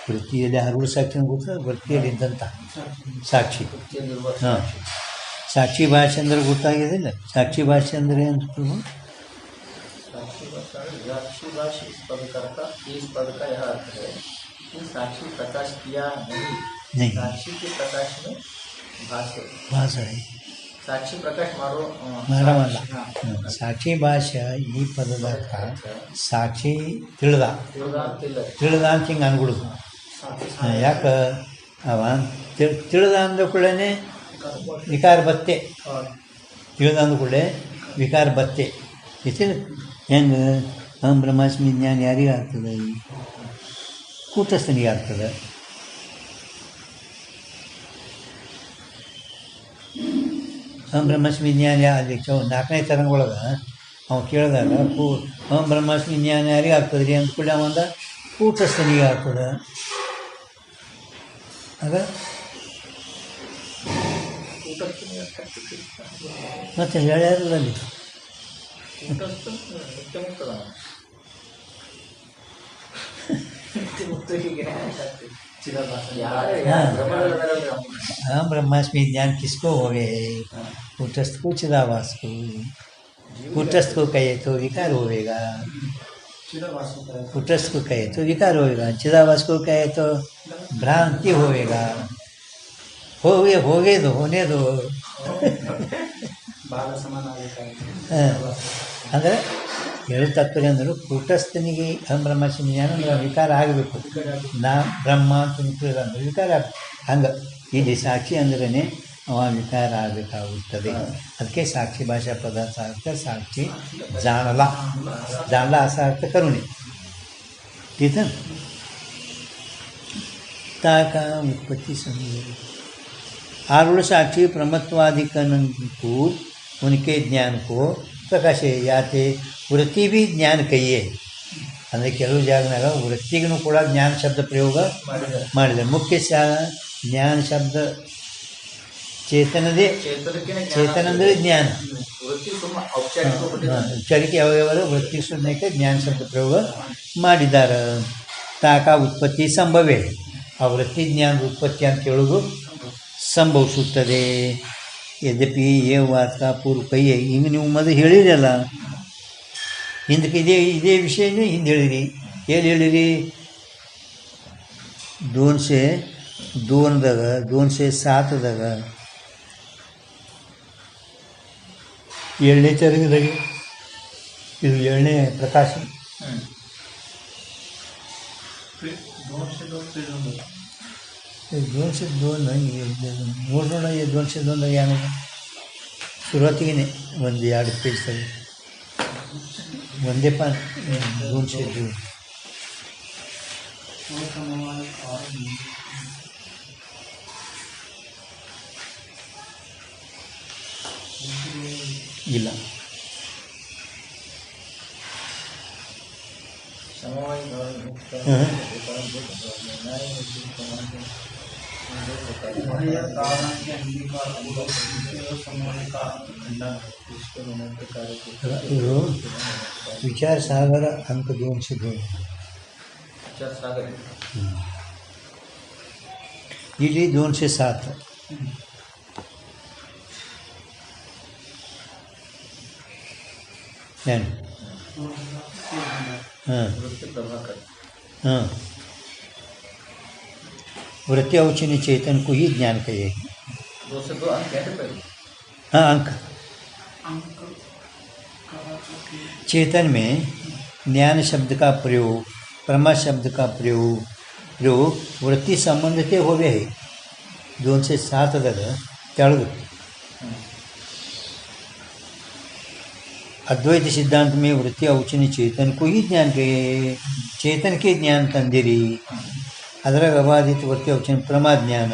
ವೃತ್ತಿಯಲ್ಲಿ ಆರೂಢ ಸಾಕ್ಷಿ ಗೊತ್ತಾ? ವೃತ್ತಿಯಲ್ಲಿ ಇದ್ದಂಥ ಸಾಕ್ಷಿ. ಹಾಂ, ಸಾಕ್ಷಿ ಭಾಷೆ ಅಂದರೆ ಗೊತ್ತಾಗಿದಿಲ್ಲ. ಸಾಕ್ಷಿ ಭಾಷೆ ಅಂದರೆ ಏನು? साक्षी भाषा इस पद का यह अर्थ है कि साक्षी प्रकाश किया नहीं, साक्षी के प्रकाश में ಭಾಷೆ साक्षी प्रकाश मारो ಮಾಡಲ್ಲ. ಸಾಕ್ಷಿ ಭಾಷೆ ಈ ಪದದ ಅರ್ಥ ಸಾಕ್ಷಿ ತಿಳಿದ ಅಂತ ಹಿಂಗೆ ಅನ್ಬಿಡುದು. ಯಾಕೆ ಅವ ತಿಳಿದ ಅಂದ ಕೂಡಲೇ ವಿಕಾರ ಬತ್ತೆ, ತಿಳಿದ ಅಂದ ಕೂಡಲೇ ವಿಕಾರ ಬತ್ತೆ. ಹೆಂಗೆ ಅಹಂ ಬ್ರಹ್ಮಾಸ್ಮಿ ಜ್ಞಾನ ಯಾರಿಗೆ ಆಗ್ತದೆ? ಕೂಟಸ್ಥನಿಗೆ ಆಗ್ತದೆ. ಅಹಂ ಬ್ರಹ್ಮಾಸ್ಮಿ ಜ್ಞಾನ ಅಲ್ಲಿ ನಾಲ್ಕನೇ ತರಂಗೊಳಗೆ ಅವ ಕೇಳಿದಾಗ ಅಹಂ ಬ್ರಹ್ಮಾಸ್ಮಿ ಜ್ಞಾನ ಯಾರಿಗೆ ಆಗ್ತದೆ ರೀ ಅಂದ್ಕೊಳ್ಳಿ ಅವಂದ ಕೂಟಸ್ಥನಿಗೆ ಆಗ್ತದೆ. ಆಗ ಮತ್ತೆ ಹೇಳ್ಯಾರಲ್ಲ ಅಲ್ಲಿ हम ब्रह्मास्मि ज्ञान किसको हो गए? कूटस्थ को चिदावास को. कूटस्थ को कहे तो विकार होगा, कूटस्थ को कहे तो विकार होगा, चिदावास को कहे तो भ्रांति होगा. होगे दो, होने दो. ಅಂದರೆ ಹೇಳೋ ತಾತ್ಪರ್ಯ ಅಂದರು ಕೂಟಸ್ಥನಿಗೆ ಅಹಂ ಬ್ರಹ್ಮಾಸ್ಮಿ ಜ್ಞಾನ ಅಂದ್ರೆ ವಿಕಾರ ಆಗಬೇಕು. ನಾ ಬ್ರಹ್ಮ ಅಂತ ನಿಂತಿಲ್ಲ ಅಂದ್ರೆ ವಿಕಾರ ಹಂಗೆ ಇಲ್ಲಿ ಸಾಕ್ಷಿ ಅಂದ್ರೇ ಅವ ವಿಕಾರ ಆಗಬೇಕಾಗುತ್ತದೆ. ಅದಕ್ಕೆ ಸಾಕ್ಷಿ ಭಾಷಾ ಪದಾರ್ಥ ಅರ್ಥ ಸಾಕ್ಷಿ ಜಾಣಲ ಅಸ ಅರ್ಥ ಕರುಣೆ. ठीक है. ताका उत्पत्ति समझे आरूढ़ साक्षी प्रमत्वादिकन को उनके ज्ञान को प्रकाश याते वृत्ति भी ज्ञान कहिए. ಅಂದರೆ ಕೆಲವು ಜಾಗನಾಗ ವೃತ್ತಿಗೂ ಕೂಡ ಜ್ಞಾನ ಶಬ್ದ ಪ್ರಯೋಗ ಮಾಡಿದ್ದಾರೆ. ಮುಖ್ಯ ಜ್ಞಾನ ಶಬ್ದ ಚೇತನದೇ, ಚೇತನ ಅಂದರೆ ಜ್ಞಾನ. ಔಪಚಾರಿಕೆ ಯಾವ್ಯಾವ ವೃತ್ತಿ ಶೂನ್ಯಕ್ಕೆ ಜ್ಞಾನ ಶಬ್ದ ಪ್ರಯೋಗ ಮಾಡಿದ್ದಾರೆ. ತಾಕ ಉತ್ಪತ್ತಿ ಸಂಭವೇ, ಆ ವೃತ್ತಿ ಜ್ಞಾನದ ಉತ್ಪತ್ತಿ ಅಂತ ಹೇಳೋದು ಸಂಭವಿಸುತ್ತದೆ. ಯದ್ಯಪಿ ಏ ವಾರ್ತಾ ಪೂರ್ವಕಯ್ಯೆ, ಹಿಂಗೆ ನೀವು ಮೊದಲು ಹೇಳಿರಲ್ಲ, ಹಿಂದಕ್ಕೆ ಇದೇ ವಿಷಯನೇ ಹಿಂದೆ ಹೇಳಿರಿ. ಏನು ಹೇಳಿರಿ? 202ದಾಗ 207ದಾಗ 7ನೇ ಚರಣದಾಗ ಇದು 7ನೇ ಪ್ರಕಾಶ. 202 ನೋಡೋಣ. 202ದಾಗ ಏನಿದೆ? ಶುರುವಾತಿಗೆ ಒಂದು 2 ಪೇಜ್ ತಗ, ಒಂದೇ 202 ಇಲ್ಲ. ಇದು ವಿಚಾರ ಸಾಗರ ಅಂಕ 202. ಇಲ್ಲಿ 207. ಏನು? ಹಾಂ ಹಾಂ. वृत्ति अवचनी चेतन को ही ज्ञान कहेगी. 202 अंक है पे? हाँ, अंक. चेतन में ज्ञान शब्द का प्रयोग, प्रमा शब्द का प्रयोग वृत्ति संबंध के होवे है. 207 तेलुगु. अद्वैत सिद्धांत में वृत्ति अवचनी चेतन को ही ज्ञान कहे. चेतन के ज्ञान तंदिरी. ಅದರಾಗ ಅಬಾಧಿತ ವೃತ್ತಿ ಅವಚನ ಪ್ರಮಾಜ್ಞಾನ,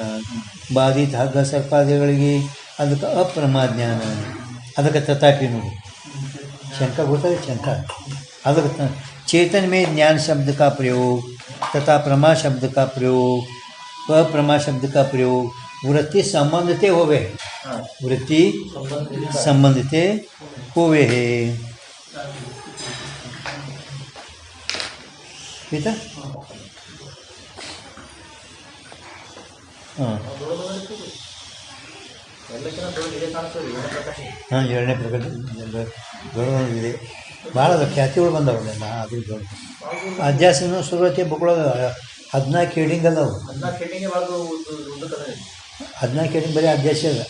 ಬಾಧಿತ ಹಗ್ಗ ಸರ್ಪಾದಿಗಳಿಗೆ ಅದಕ್ಕೆ ಅಪ್ರಮಾಜ್ಞಾನ, ಅದಕ್ಕೆ ತಥಾಪಿ ನೋಡಿ ಶಂಕ ಗೊತ್ತದೆ. ಶಂಕ ಅದಕ್ಕೆ चेतन में ज्ञान शब्द का प्रयोग तथा प्रमा शब्द का प्रयोग, अप्रमा शब्द का प्रयोग वृत्ति संबंधते होवे. वृत्ति संबंधते होवे है. ठीक है. ಹಾಂ ಹಾಂ 7ನೇ ಪ್ರಕಟ ದೊಡ್ಡದಿದೆ. ಭಾಳ ಖ್ಯಾತಿಗಳು ಬಂದವಲ್ಲ. ಅದು ದೊಡ್ಡ ಅಧ್ಯಾಸನೂ ಶುರುವಾತಿ ಬುಕ್ಳಾಗ 14 ಹೆಡಿಂಗ್ ಅದಾವು. 14 ಹೆಡಿಂಗ್ ಬರೀ ಅಧ್ಯಾಸ ಅದ.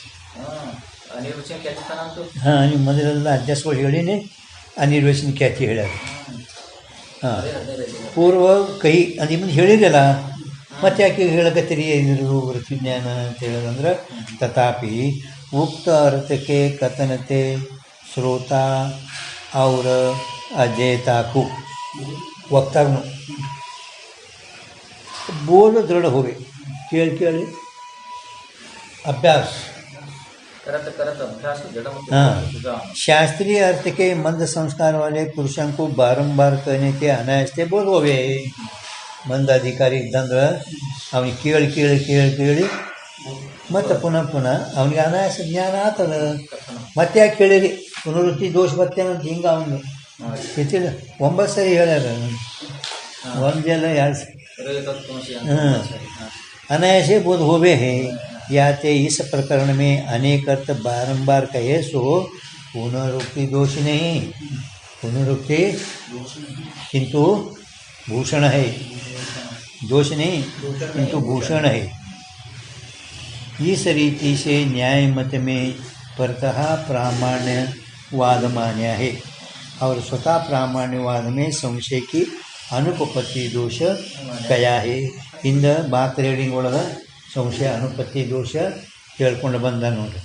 ಹಾಂ, ನೀವು ಮೊದಲೆಲ್ಲ ಅಧ್ಯಾಸಗಳು ಹೇಳಿನಿ, ಅನಿರ್ವಚನ ಖ್ಯಾತಿ ಹೇಳ್ಯಾರ. ಹಾಂ, ಪೂರ್ವ ಕೈ ಅದು ಮುಂದೆ ಹೇಳಿರಲ್ಲ, ಮತ್ತು ಯಾಕೆ ಹೇಳಕತ್ತೀರಿ ಇದ್ರು ವೃತ್ತಿ ಜ್ಞಾನ ಅಂತ ಹೇಳೋದಂದ್ರೆ, ತಥಾಪಿ ಉಕ್ತ ಅರ್ಥಕ್ಕೆ ಕಥನತೆ श्रोता और अजयता को वक्ता बोल दृढ़ हो गए केಳಿ अभ्यास करत अभ्यास हाँ. शास्त्रीय अर्थ के मंद संस्कार वाले पुरुषों को बारंबार कहने के अनायास बोध हो गए. मंद अधिकारी इद्ದಂದ್ರೆ ಅವನಿಗೆ ಕೇಳಿ ಕೇಳಿ ಕೇಳಿ ಕೇಳಿ ಮತ್ತೆ ಪುನಃ ಪುನಃ ಅವನಿಗೆ ಅನಾಯಾಸ ಜ್ಞಾನ ಆಗ್ತದ. ಮತ್ತೆ ಯಾಕೆ ಕೇಳಿರಿ ಪುನರುತ್ತಿ ದೋಷ ಬರ್ತೇನಂತ ಹಿಂಗೆ ಅವನು ಗೊತ್ತಿಲ್ಲ. 9 ಸರಿ ಹೇಳ್ಯಾರ, ಒಂದೆಲ್ಲ 2 ಸರಿ. हाँ, अनायासे बोध होवे है. याते इस प्रकरण में अनेक अर्थ बारंबार कहे सो पुनरुक्ति दोष नहीं, पुनरुक्ति किंतु भूषण है. दोष नहीं किंतु भूषण है. इस रीति से न्याय मत में परतः प्रामाण्यवाद मान्या है और स्वतः प्रामाण्यवाद में संशय की ಅನುಪಪತ್ತಿ ದೋಷ ಕಯಾ ಹೇ. ಇಂದ ಬಾತ್ ರೀಡಿಂಗ್ ಒಳಗೆ ಸಂಶಯ ಅನುಪತ್ತಿ ದೋಷ ಹೇಳ್ಕೊಂಡು ಬಂದ ನೋಡ್ರಿ.